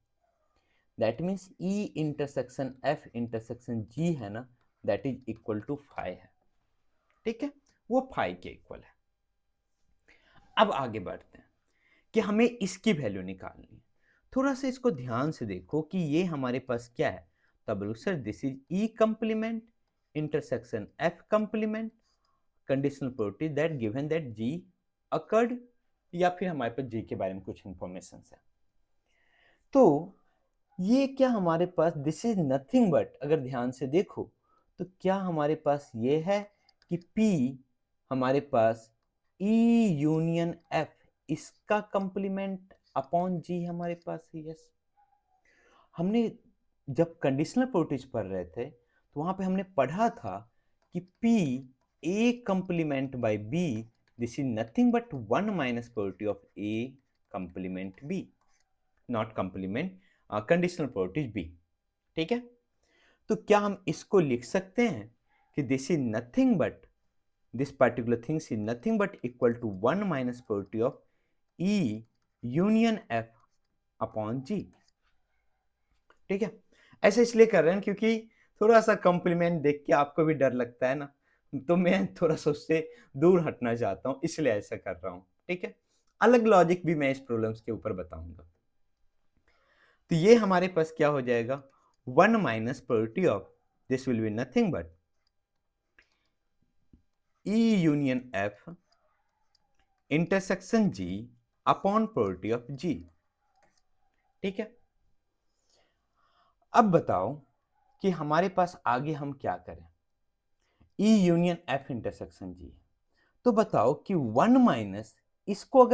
That means E intersection F intersection G है ना, दैट इज इक्वल टू 5 है। ठीक है, वो 5 के इक्वल है। अब आगे बढ़ते हैं कि हमें इसकी वैल्यू निकालनी है। थोड़ा सा इसको ध्यान से देखो कि ये हमारे पास क्या है। तब sir this is E complement intersection F complement conditional probability that given that G occurred, या फिर हमारे पास जी के बारे में कुछ इंफॉर्मेशन है। तो ये क्या हमारे पास दिस इज नथिंग बट, अगर ध्यान से देखो तो क्या हमारे पास ये है कि P हमारे पास E यूनियन F इसका कंप्लीमेंट अपॉन G हमारे पास है। यस, हमने जब कंडीशनल प्रोबेबिलिटीज पढ़ रहे थे तो वहां पे हमने पढ़ा था कि P A complement by B this is nothing but 1 minus probability of A complement B, not complement, conditional probabilities B। ठीक है, तो क्या हम इसको लिख सकते हैं कि this is nothing but, this particular things is nothing but equal to 1 minus probability of E union F upon G। ठीक है, ऐसे इसलिए कर रहे हैं क्योंकि थोड़ा सा कॉम्प्लीमेंट देख के आपको भी डर लगता है ना, तो मैं थोड़ा सा उससे दूर हटना चाहता हूं, इसलिए ऐसा कर रहा हूं। ठीक है, अलग लॉजिक भी मैं इस प्रॉब्लम्स के ऊपर बताऊंगा। तो ये हमारे पास क्या हो जाएगा, 1 minus probability of this will be nothing but E union F intersection G upon probability of G। ठीक है, अब बताओ कि हमारे पास आगे हम क्या करें। E union F intersection G, तो बताओ कि 1 माइनस इसको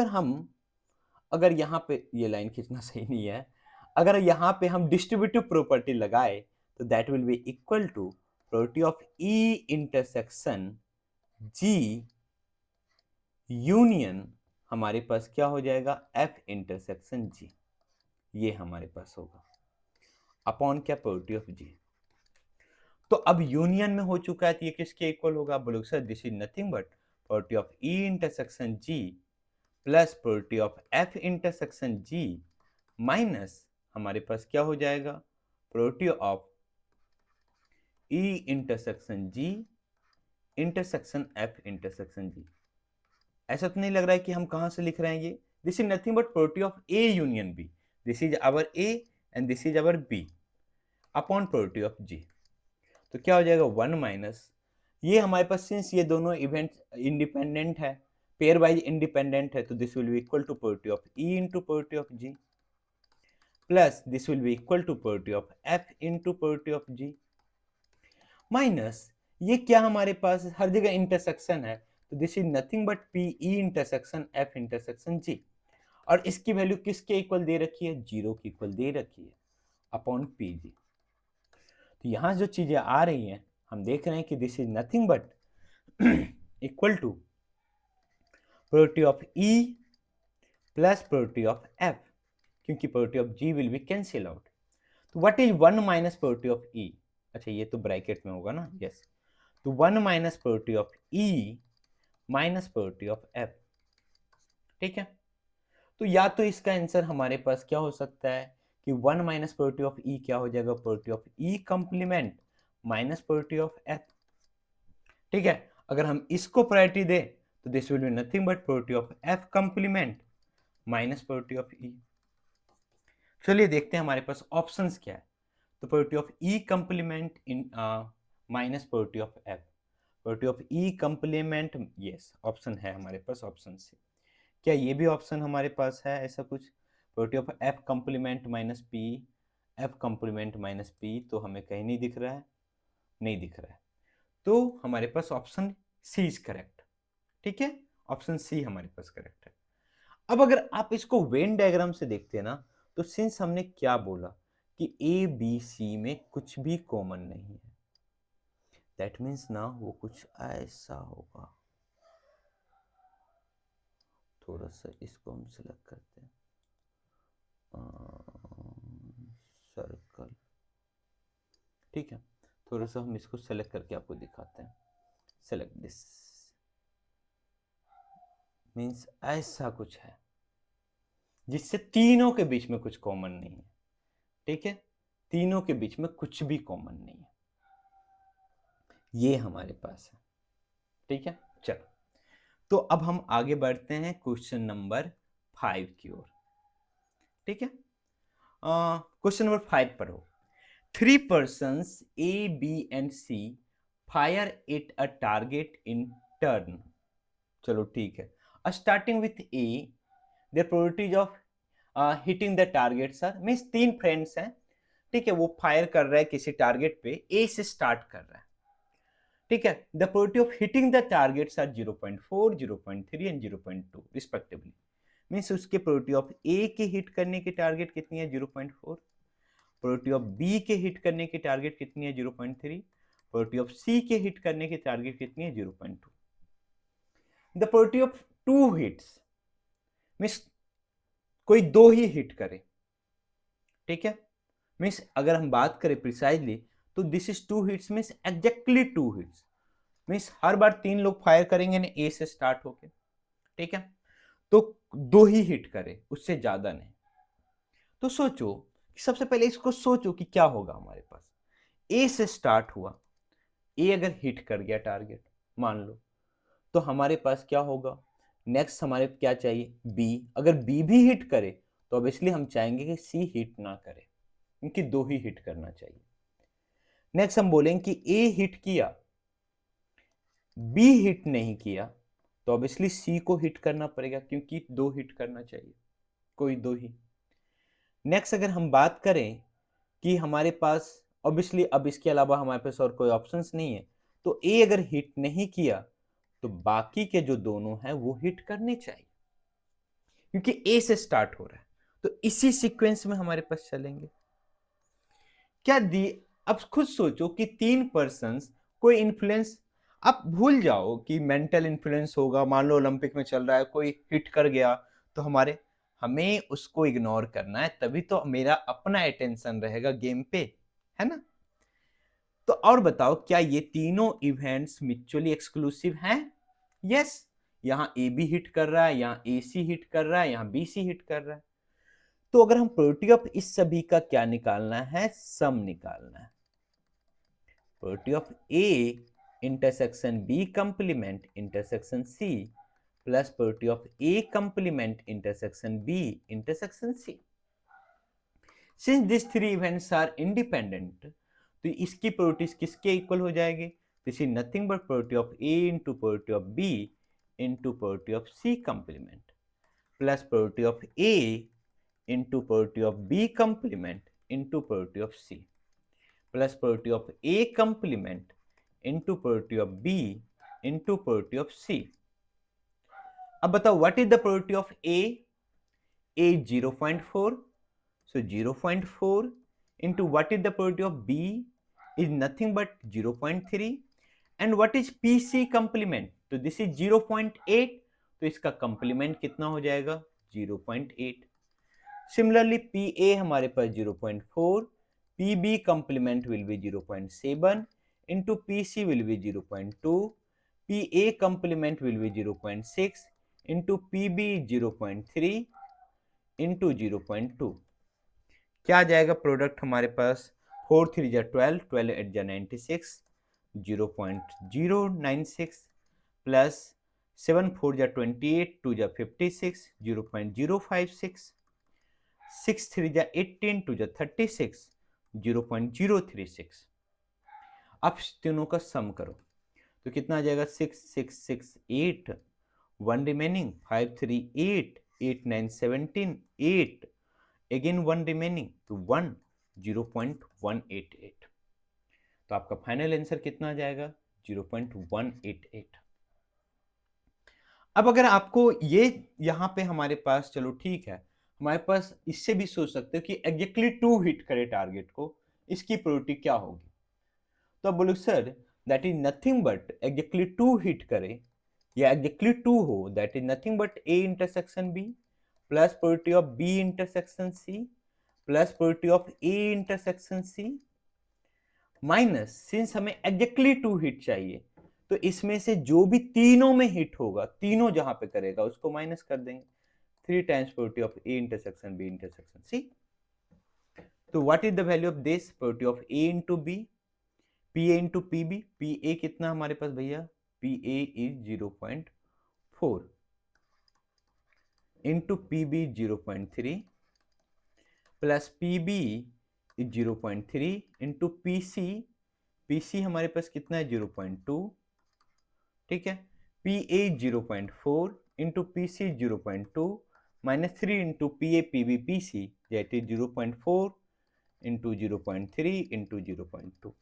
अगर यहां पे ये लाइन खींचना सही नहीं है, अगर यहां पे हम डिस्ट्रीब्यूटिव प्रॉपर्टी लगाए तो that will be equal to probability of E intersection G union हमारे पास क्या हो जाएगा, F इंटरसेक्शन G, ये हमारे पास होगा अपॉन क्या, प्रोबेबिलिटी ऑफ G। तो अब यूनियन में हो चुका है तो ये किसके इक्वल होगा, बोलोगे sir this is nothing but probability of E intersection G plus probability of F intersection G minus हमारे पास क्या हो जाएगा, probability of E intersection G intersection F intersection G। ऐसा तो नहीं लग रहा है कि हम कहां से लिख रहे हैं ये, this is nothing but probability of A union B, this is our A and this is our B upon probability of G। तो क्या हो जाएगा 1 माइनस, ये हमारे पास सिंस ये दोनों इवेंट इंडिपेंडेंट है, पेयर वाइज इंडिपेंडेंट है, तो this will be equal to probability of E into probability of G plus this will be equal to probability of F into probability of G minus ये क्या हमारे पास हर जगह intersection है, तो this is nothing but P E intersection F intersection G, और इसकी वैल्यू किसके इक्वल दे रखी है, 0 की इक्वल दे रखी है अपॉन PG। तो यहां जो चीजें आ रही हैं हम देख रहे हैं कि this is nothing but equal to probability of E plus probability of F, क्योंकि probability of G will be cancel out. तो what is 1 minus probability of E, अच्छा ये तो ब्रैकेट में होगा ना, यस, तो 1 minus probability of E minus probability of F। ठीक है, तो या तो इसका आंसर हमारे पास क्या हो सकता है कि 1 माइनस प्रोबेबिलिटी ऑफ E क्या हो जाएगा, probability of E complement minus probability of F। ठीक है, अगर हम इसको प्रायोरिटी दें तो this will be nothing but probability of F complement minus probability of E। चलिए देखते हैं हमारे पास ऑप्शंस क्या है। तो probability of E complement in minus probability of F, probability of E complement, yes option है हमारे पास, ऑप्शन से क्या ये भी ऑप्शन हमारे पास है ऐसा कुछ, probability of F complement minus P, F complement minus P, तो हमें कहीं नहीं दिख रहा है, नहीं दिख रहा है, तो हमारे पास ऑप्शन सी इज करेक्ट। ठीक है, ऑप्शन सी हमारे पास करेक्ट है। अब अगर आप इसको वेन डायग्राम से देखते हैं ना, तो सिंस हमने क्या बोला कि ए बी सी में कुछ भी कॉमन नहीं है, दैट मीन्स ना वो कुछ ऐसा होगा। थोड़ा सा इसको हम सिलेक्ट करते हैं, सर्कल, ठीक है। थोड़ा सा हम इसको सेलेक्ट करके आपको दिखाते हैं। सेलेक्ट दिस मीन्स ऐसा कुछ है जिससे तीनों के बीच में कुछ कॉमन नहीं है, ठीक है, तीनों के बीच में कुछ भी कॉमन नहीं है, ये हमारे पास है, ठीक है। चलो, तो अब हम आगे बढ़ते हैं क्वेश्चन नंबर 5 की ओर, ठीक है। क्वेश्चन नंबर 5 पढ़ो। 3 persons A, B and C fire at a target in turn. चलो ठीक है। Starting with A, their probabilities of hitting the targets are, means 3 friends हैं, ठीक है, वो फायर कर रहा है किसी टारगेट पे, A से स्टार्ट कर रहा है, ठीक है। The probability of hitting the targets are 0.4, 0.3 and 0.2 respectively. Means उसके प्रोबेबिलिटी ऑफ ए के हिट करने की टारगेट कितनी है, 0.4। प्रोबेबिलिटी ऑफ बी के हिट करने की टारगेट कितनी है, 0.3। प्रोबेबिलिटी ऑफ सी के हिट करने की टारगेट कितनी है, 0.2। The probability of 2 hits means कोई 2 ही हिट करे, ठीक है। मीन्स अगर हम बात करें प्रिसाइजली तो this is 2 hits means exactly 2 hits, means हर बार 3 लोग फायर करेंगे ना ए से स्टार्ट होके, ठीक है, तो 2 ही हिट करे, उससे ज्यादा नहीं। तो सोचो, सबसे पहले इसको सोचो कि क्या होगा हमारे पास। ए से स्टार्ट हुआ, ए अगर हिट कर गया टारगेट मान लो, तो हमारे पास क्या होगा, नेक्स्ट हमारे क्या चाहिए, बी। अगर बी भी हिट करे तो ऑब्वियसली हम चाहेंगे कि सी हिट ना करे, क्योंकि 2 ही हिट करना चाहिए। नेक्स्ट हम बोलेंगे कि ए हिट किया, बी हिट नहीं किया, तो ऑब्वियसली सी को हिट करना पड़ेगा, क्योंकि 2 हिट करना चाहिए, कोई 2 ही। नेक्स्ट अगर हम बात करें कि हमारे पास ऑब्वियसली अब इसके अलावा हमारे पास और कोई ऑप्शंस नहीं है, तो ए अगर हिट नहीं किया तो बाकी के जो दोनों हैं वो हिट करने चाहिए, क्योंकि ए से स्टार्ट हो रहा है, तो इसी सीक्वेंस में हमारे पास चलेंगे। क्या दी, अब खुद सोचो कि 3 पर्सन्स कोई इन्फ्लुएंस, आप भूल जाओ कि मेंटल इन्फ्लुएंस होगा, मान लो ओलंपिक में चल रहा है, कोई हिट कर गया तो हमें उसको इग्नोर करना है, तभी तो मेरा अपना अटेंशन रहेगा गेम पे, है ना। तो और बताओ, क्या ये तीनों इवेंट्स म्यूचुअली एक्सक्लूसिव हैं? यस, यहां ए बी हिट कर रहा है, यहां ए सी हिट कर रहा है, यहां बी सी हिट कर रहा है। तो अगर हम प्रोबेबिलिटी ऑफ इस सभी का क्या निकालना है, सम निकालना है। Probability of A intersection B complement intersection C plus probability of A complement intersection B intersection C. Since this 3 events are independent, तो इसकी प्रोबेबिलिटीज किसके इक्वल हो जाएगी, this is nothing but probability of A into probability of B into probability of C complement plus probability of A into probability of B complement into probability of C plus probability of A complement into probability of B into probability of C. अब बताओ what is the probability of A 0.4, so 0.4 into what is the probability of B is nothing but 0.3, and what is PC complement, तो this is 0.8, तो इसका complement कितना हो जाएगा, 0.8। Similarly PA हमारे पास 0.4, PB complement will be 0.7 into PC will be 0.2, PA complement will be 0.6 into PB 0.3 into 0.2। क्या आ जाएगा product हमारे पास, 4 3 जा 12, 12 8 जा 96, 0.096 प्लस 7 4 जा 28, 2 जा 56, 0.056, 6 3 जा 18, 2 जा 36, 0.036। अब तीनों का सम करो तो कितना आ जाएगा, 6 6 6 8, 1 रिमेनिंग, 5 3 8, 8 9 17, 8 अगेन 1 रिमेनिंग, तो 1 0.188। तो आपका फाइनल आंसर कितना आ जाएगा, 0.188। अब अगर आपको ये यहां पे हमारे पास, चलो ठीक है, हमारे पास इससे भी सोच सकते हो कि एग्जैक्टली 2 हिट करे टारगेट को, इसकी प्रोबेबिलिटी क्या होगी। तो अब बोलो sir that is nothing but exactly 2 hit करे या एग्जैक्टली 2 हो, that is nothing but A intersection B plus probability of B intersection C plus probability of A intersection C minus, since हमें एग्जैक्टली 2 हिट चाहिए तो इसमें से जो भी तीनों में हिट होगा, तीनों जहां पे करेगा उसको माइनस कर देंगे, 3 times probability of A intersection B intersection C. तो what is the value of this probability of A into B, PA into PB, PA कितना हमारे पास bhaiya, PA is 0.4 into PB 0.3 plus PB is 0.3 into PC, PC हमारे पास कितना है 0.2, ठीक है, PA 0.4 into PC 0.2 minus 3 into PA PB PC that is 0.4 into 0.3 into 0.2.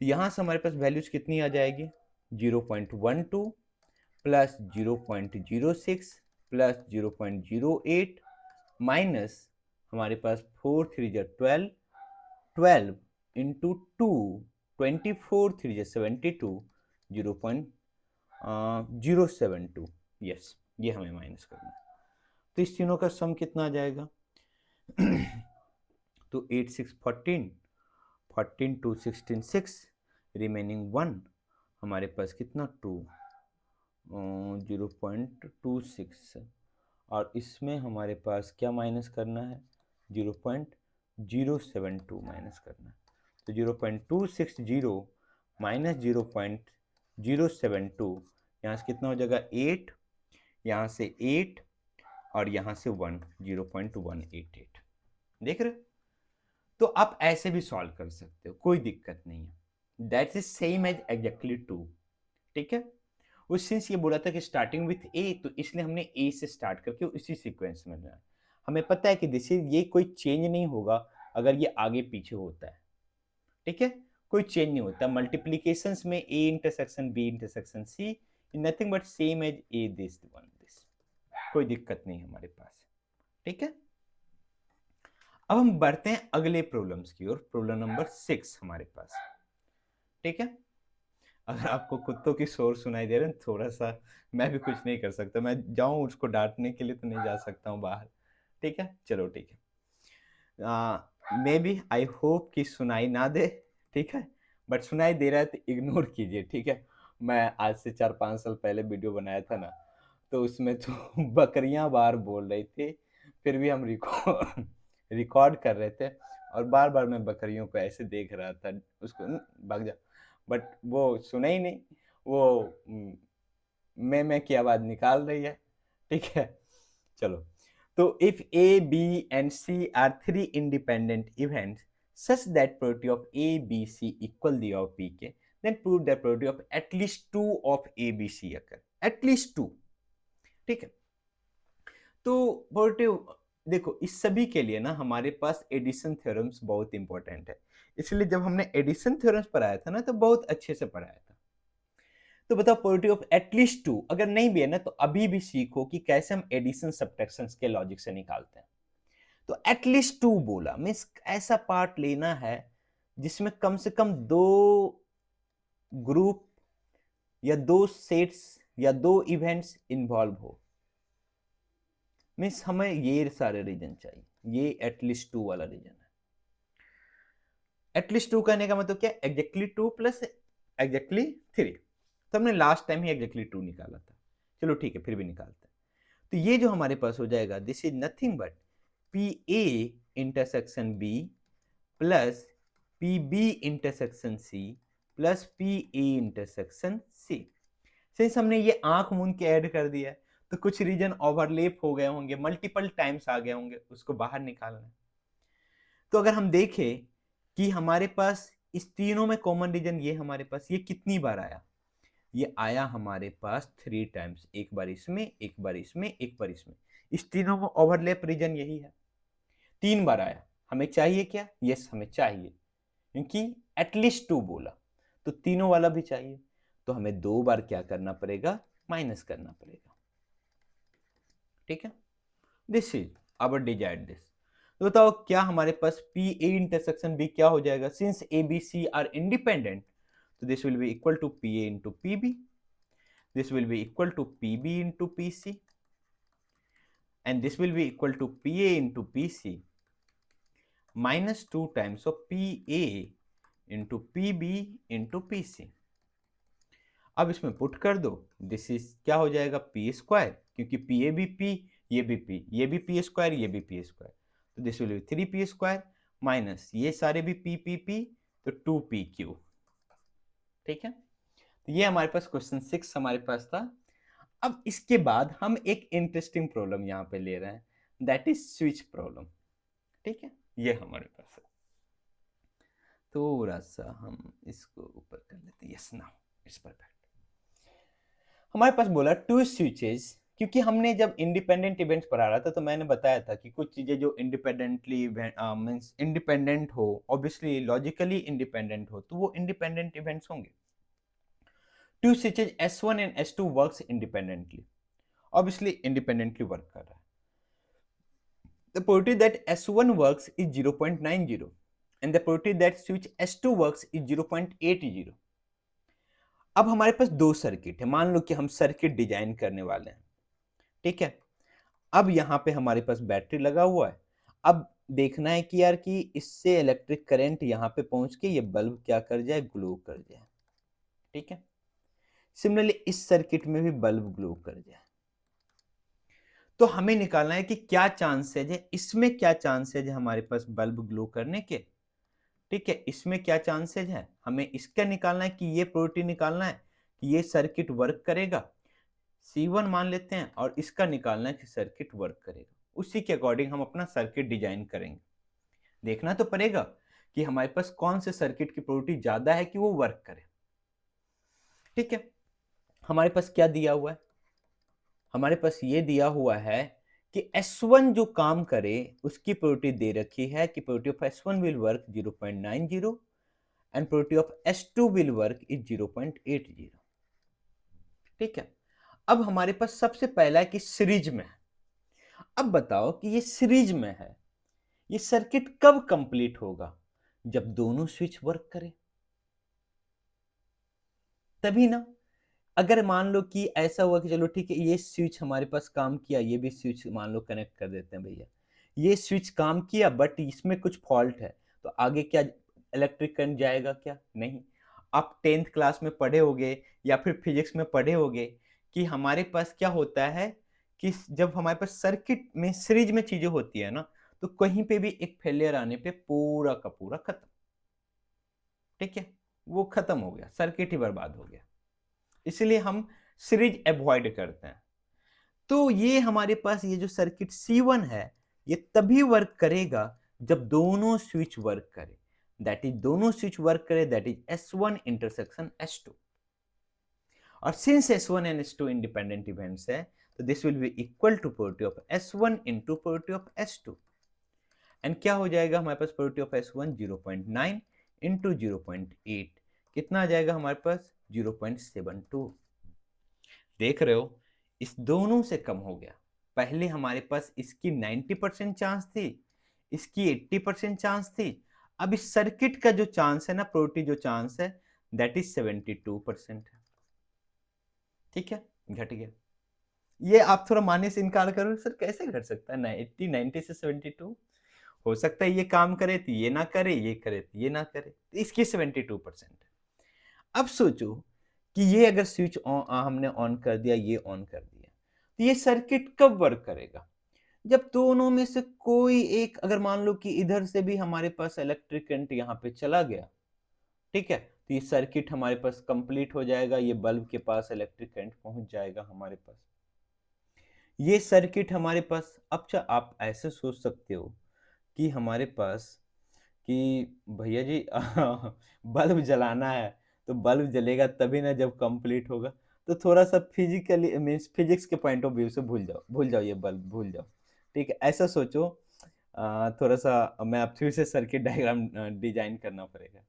तो यहां से हमारे पास वैल्यूज कितनी आ जाएगी, 0.12 प्लस 0.06 प्लस 0.08 माइनस हमारे पास 4 3 12, 12 इंटू 2 24 3 72 0.072. यस, ये हमें माइनस करना है. तो इस तीनों का सम कितना आ जाएगा तो 8 6 14 14 2 16 6 रिमेनिंग 1 हमारे पास कितना 2 0.26 और इसमें हमारे पास क्या माइनस करना है 0.072 माइनस करना है. तो 0.260 माइनस 0.072 यहाँ से कितना हो जाएगा 8, यहाँ से 8 और यहाँ से 1 0.188. देख रहे, तो आप ऐसे भी सॉल्व कर सकते हो, कोई दिक्कत नहीं है. That is same as exactly 2. ठीक है, वो सिंस ये बोला था कि स्टार्टिंग विथ ए, तो इसलिए हमने ए से स्टार्ट करके उसी सीक्वेंस में लेना है. हमें पता है कि दिस इज, ये कोई चेंज नहीं होगा अगर ये आगे पीछे होता है. ठीक है, कोई चेंज नहीं होता. मल्टीप्लीकेशंस में A intersection B intersection C nothing but same as A this one this, कोई दिक्कत नहीं हमारे पास. ठीक है, अब हम बढ़ते हैं अगले प्रॉब्लम्स की ओर. प्रॉब्लम नंबर 6 हमारे पास. ठीक है, अगर आपको कुत्तों की शोर सुनाई दे रहे हैं थोड़ा सा, मैं भी कुछ नहीं कर सकता. मैं जाऊं उसको डांटने के लिए तो नहीं जा सकता हूं बाहर. ठीक है, चलो ठीक है. मे बी आई होप कि सुनाई ना दे. ठीक है, बट सुनाई दे रहा है तो इग्नोर कीजिए. ठीक है, मैं आज से 4-5 साल पहले वीडियो बनाया था ना, तो उसमें तो बकरियां बार बोल रही थी, फिर भी हम रिकॉर्ड कर रहे थे और बार बार मैं बकरियों को ऐसे देख रहा था, उसको भाग जा, बट वो सुना ही नहीं. वो मैं की आवाज निकाल रही है. ठीक है, चलो. तो if A B and C are 3 independent events such that probability of A, B, C equal the of P के, then prove that probability of at least 2 of A, B, C occur. At least 2. ठीक है, तो probability देखो इस सभी के लिए ना हमारे पास एडिशन थ्योरम्स बहुत इंपॉर्टेंट है. इसलिए जब हमने एडिशन थ्योरम्स पढ़ाया था ना तो बहुत अच्छे से पढ़ाया था. तो बताओ प्रोबेबिलिटी ऑफ एटलीस्ट 2 अगर नहीं भी है ना तो अभी भी सीखो कि कैसे हम एडिशन सब्ट्रैक्शन के लॉजिक से निकालते हैं. तो एटलीस्ट 2 बोला मीन्स ऐसा पार्ट लेना है जिसमें कम से कम 2 ग्रुप या 2 सेट्स या 2 इवेंट्स इन्वॉल्व हो. मीन्स हमें ये सारे रीजन चाहिए. ये एटलीस्ट 2 वाला रीजन है. एटलीस्ट 2 कहने का मतलब क्या, एग्जैक्टली 2 प्लस एग्जैक्टली 3. तो हमने लास्ट टाइम ही एग्जैक्टली 2 निकाला था. चलो ठीक है, फिर भी निकालते हैं. तो ये जो हमारे पास हो जाएगा this is nothing but P A intersection B plus P B intersection C plus P A intersection C. सिंस हमने ये आंख मूंद के ऐड कर दिया है तो कुछ रीजन ओवरलेप हो गए होंगे, मल्टीपल टाइम्स आ गए होंगे, उसको बाहर निकालना है. तो अगर हम देखें कि हमारे पास इस तीनों में कॉमन रीजन ये हमारे पास ये कितनी बार आया, ये आया हमारे पास 3 टाइम्स. एक बार इसमें, एक बार इसमें, एक बार इसमें. इस तीनों में ओवरलैप रीजन यही है. 3 बार आया. हमें चाहिए क्या, यस हमें चाहिए, क्योंकि एटलीस्ट 2 बोला तो तीनों वाला भी चाहिए. तो हमें 2 बार क्या करना पड़ेगा, माइनस करना पड़ेगा. ठीक है, this is our desired this. तो बताओ क्या हमारे पास पी ए इंटरसेक्शन बी क्या हो जाएगा, since A B C are independent तो this will be equal to P A into P B. this will be equal to PB into PC, and this will be equal to PA into PC minus 2 times of PA into PB into PC। अब इसमें put कर दो, this is क्या हो जाएगा P square, क्योंकि P A भी P, ये भी पी, ये भी पी स्क्वायर, ये भी पी स्क्वायर, तो this will B 3p square minus ये सारे भी पी पी पी, तो 2pq। ठीक है, तो ये हमारे पास क्वेश्चन 6 हमारे पास था। अब इसके बाद हम एक इंटरेस्टिंग प्रॉब्लम यहाँ पे ले रहे हैं, दैट इज स्विच प्रॉब्लम। ठीक है, ये हमारे पास है। थोड़ा सा हम इसको ऊपर कर लेते हैं, यस नाउ इट्स परफेक्ट। हमारे पास बोला टू स्विचेस, क्योंकि हमने जब इंडिपेंडेंट इवेंट्स पढ़ा रहा था तो मैंने बताया था कि कुछ चीजें जो इंडिपेंडेंटली मींस इंडिपेंडेंट हो, ऑब्वियसली लॉजिकली इंडिपेंडेंट हो, तो वो इंडिपेंडेंट इवेंट्स होंगे। Two switches S1 and S2 works independently, obviously independently work कर रहा है। The probability that S1 works is 0.90 and the probability that switch S2 works is 0.80। अब हमारे पास दो सर्किट है, मान लो कि हम सर्किट डिजाइन करने वाले हैं। ठीक है, अब यहाँ पे हमारे पास बैटरी लगा हुआ है। अब देखना है कि यार कि इससे इलेक्ट्रिक करंट यहाँ पे पहुंच के ये बल्ब क्या कर जाए, ग्लो कर जाए। ठीक है, सिमिलरली इस सर्किट में भी बल्ब ग्लो कर जाए। तो हमें निकालना है कि क्या चांसेज है, इसमें क्या चांसेज है हमारे पास बल्ब ग्लो करने के। ठीक है, इसमें क्या चांसेज है, हमें इसका निकालना है कि ये प्रोबेबिलिटी निकालना है कि ये सर्किट वर्क करेगा, C1 मान लेते हैं, और इसका निकालना है कि सर्किट वर्क करेगा। उसी के अकॉर्डिंग हम अपना सर्किट डिजाइन करेंगे। देखना तो पड़ेगा कि हमारे पास कौन से सर्किट की प्रोबेबिलिटी ज्यादा है कि वो वर्क करे। ठीक है, हमारे पास क्या दिया हुआ है, हमारे पास ये दिया हुआ है कि S1 जो काम करे उसकी प्रोबेबिलिटी दे रखी है कि probability of S1 will work 0.90 and probability of S2 will work is 0.80। ठीक है, अब हमारे पास सबसे पहला है कि सीरीज में है। अब बताओ कि ये सीरीज में है, ये सर्किट कब कंप्लीट होगा, जब दोनों स्विच वर्क करें, तभी ना। अगर मान लो कि ऐसा हुआ कि चलो ठीक है ये स्विच हमारे पास काम किया, ये भी स्विच मान लो कनेक्ट कर देते हैं भैया, ये स्विच काम किया बट इसमें कुछ फॉल्ट है, तो आगे क्या इलेक्ट्रिक करंट जाएगा क्या, नहीं। आप 10th क्लास में पढ़े होगे या फिर फिजिक्स में पढ़े होगे कि हमारे पास क्या होता है कि जब हमारे पास सर्किट में सीरीज में चीजें होती है ना, तो कहीं पे भी एक फेलियर आने पे पूरा का पूरा खत्म। ठीक है, वो खत्म हो गया, सर्किट ही बर्बाद हो गया, इसलिए हम सीरीज अवॉइड करते हैं। तो ये हमारे पास ये जो सर्किट C1 है ये तभी वर्क करेगा जब दोनों स्विच वर्क करे, दैट इज दोनों स्विच वर्क करे, that is S1 intersection S2। और since S1 and S2 independent events है, तो this will be equal to probability of S1 into probability of S2। एंड क्या हो जाएगा हमारे पास, प्रोबेबिलिटी ऑफ S1 0.9 इंटू 0.8, कितना आ जाएगा हमारे पास 0.72। देख रहे हो, इस दोनों से कम हो गया। पहले हमारे पास इसकी 90% चांस थी, इसकी 80% चांस थी, अब इस सर्किट का जो चांस है ना, प्रोबेबिलिटी जो चांस है, दैट इज 72% है। ठीक है, घट गया। ये आप थोड़ा मानने से इनकार करो, सर कैसे घट सकता है ना, 80 90 से 72, हो सकता है ये काम करे तो ये ना करे, ये करे तो ये ना करे, तो इसकी 72% है। अब सोचो कि ये अगर स्विच हमने ऑन कर दिया, ये ऑन कर दिया, तो ये सर्किट कब वर्क करेगा, जब दोनों में से कोई एक, अगर मान लो कि इधर से भी हमारे पास इलेक्ट्रिक करंट यहाँ पे चला गया, ठीक है, तो ये सर्किट हमारे पास कंप्लीट हो जाएगा, ये बल्ब के पास इलेक्ट्रिक करंट पहुंच जाएगा हमारे पास, ये सर्किट हमारे पास। अब आप ऐसे सोच सकते हो कि हमारे पास कि भैया जी बल्ब जलाना है, तो बल्ब जलेगा तभी ना जब कंप्लीट होगा, तो थोड़ा सा फिजिकली मीन्स फिजिक्स के पॉइंट ऑफ व्यू से भूल जाओ ये बल्ब भूल जाओ। ठीक है, ऐसा सोचो, थोड़ा सा मैं अब फिर से सर्किट डायग्राम डिजाइन करना पड़ेगा,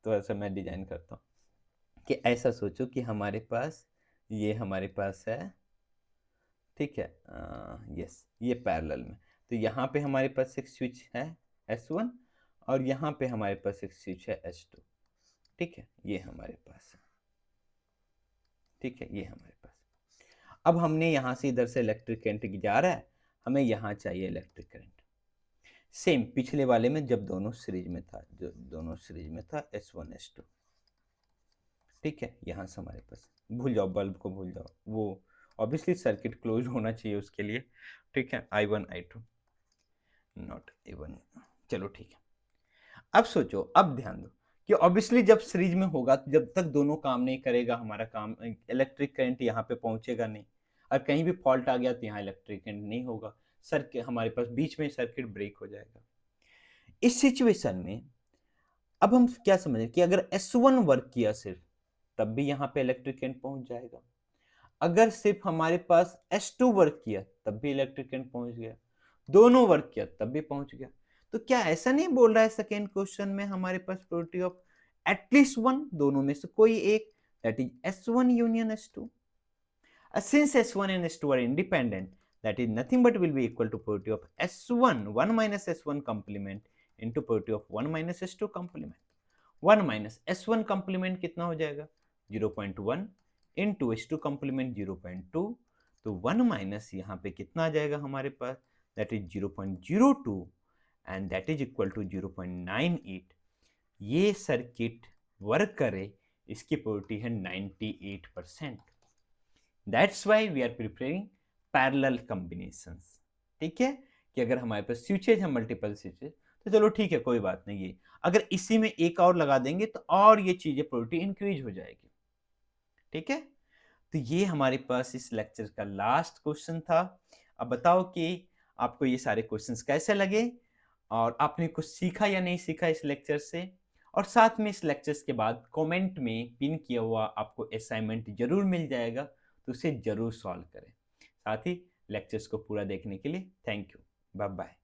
थोड़ा सा मैं डिजाइन करता हूँ कि ऐसा सोचो कि हमारे पास ये हमारे पास है, ठीक है, यस, ये पैरेलल में, तो यहाँ पे हमारे पास एक स्विच है S1 और यहाँ पे हमारे पास एक स्विच है S2। ठीक है, ये हमारे पास है, ठीक है, ये हमारे पास अब हमने यहाँ से इधर से इलेक्ट्रिक करंट जा रहा है, हमें यहाँ चाहिए इलेक्ट्रिक करंट। सेम पिछले वाले में जब दोनों सीरीज में था, जो दोनों सीरीज में था S1 S2, ठीक है। यहाँ से हमारे पास, भूल जाओ बल्ब को, भूल जाओ, वो ऑब्वियसली सर्किट क्लोज होना चाहिए उसके लिए, ठीक है। I1 I2 नॉट A1, चलो ठीक है। अब सोचो, अब ध्यान दो कि ऑब्वियसली जब सीरीज में होगा तो जब तक दोनों काम नहीं करेगा हमारा काम, इलेक्ट्रिक करंट यहाँ पे पहुंचेगा नहीं, और कहीं भी फॉल्ट आ गया तो यहाँ इलेक्ट्रिक करंट नहीं होगा, सर्किट हमारे पास बीच में सर्किट ब्रेक हो जाएगा। इस सिचुएशन में अब हम क्या समझें कि अगर S1 वर्क किया सिर्फ, तब भी यहाँ पे इलेक्ट्रिक करंट पहुंच जाएगा। अगर सिर्फ हमारे पास S2 वर्क किया तब भी इलेक्ट्रिक करंट पहुंच गया, दोनों वर्क किया तब भी पहुंच गया। तो क्या ऐसा नहीं बोल रहा है सेकेंड क्वेश्चन में हमारे पास प्रोबेबिलिटी ऑफ एटलीस्ट वन, दोनों में से कोई एक, that is S1 union S2। Since S1 and S2 are independent, that is nothing but will be equal to probability of S1 1 minus S1 complement into probability of 1 minus S2 complement। 1 minus S1 complement कितना हो जाएगा 0.1 into S2 complement 0.2, तो 1 minus यहाँ पे कितना आ जाएगा हमारे पास, that is 0.02 and that is equal to 0.98। ये सर्किट वर्क करे इसकी प्रोबेबिलिटी है 98%। That's why we are preparing parallel combinations, ठीक है। कि अगर हमारे पास स्विचेज है मल्टीपल स्विचेज, तो चलो ठीक है, कोई बात नहीं, ये अगर इसी में एक और लगा देंगे तो और ये चीजें प्रोबेबिलिटी इंक्रीज हो जाएगी, ठीक है। तो ये हमारे पास इस लेक्चर का लास्ट क्वेश्चन था। अब बताओ कि आपको ये सारे क्वेश्चंस कैसे लगे, और आपने कुछ सीखा या नहीं सीखा इस लेक्चर से। और साथ में इस लेक्चर्स के बाद कमेंट में पिन किया हुआ आपको असाइनमेंट जरूर मिल जाएगा, तो उसे जरूर सॉल्व करें। साथ ही लेक्चर्स को पूरा देखने के लिए थैंक यू, बाय बाय।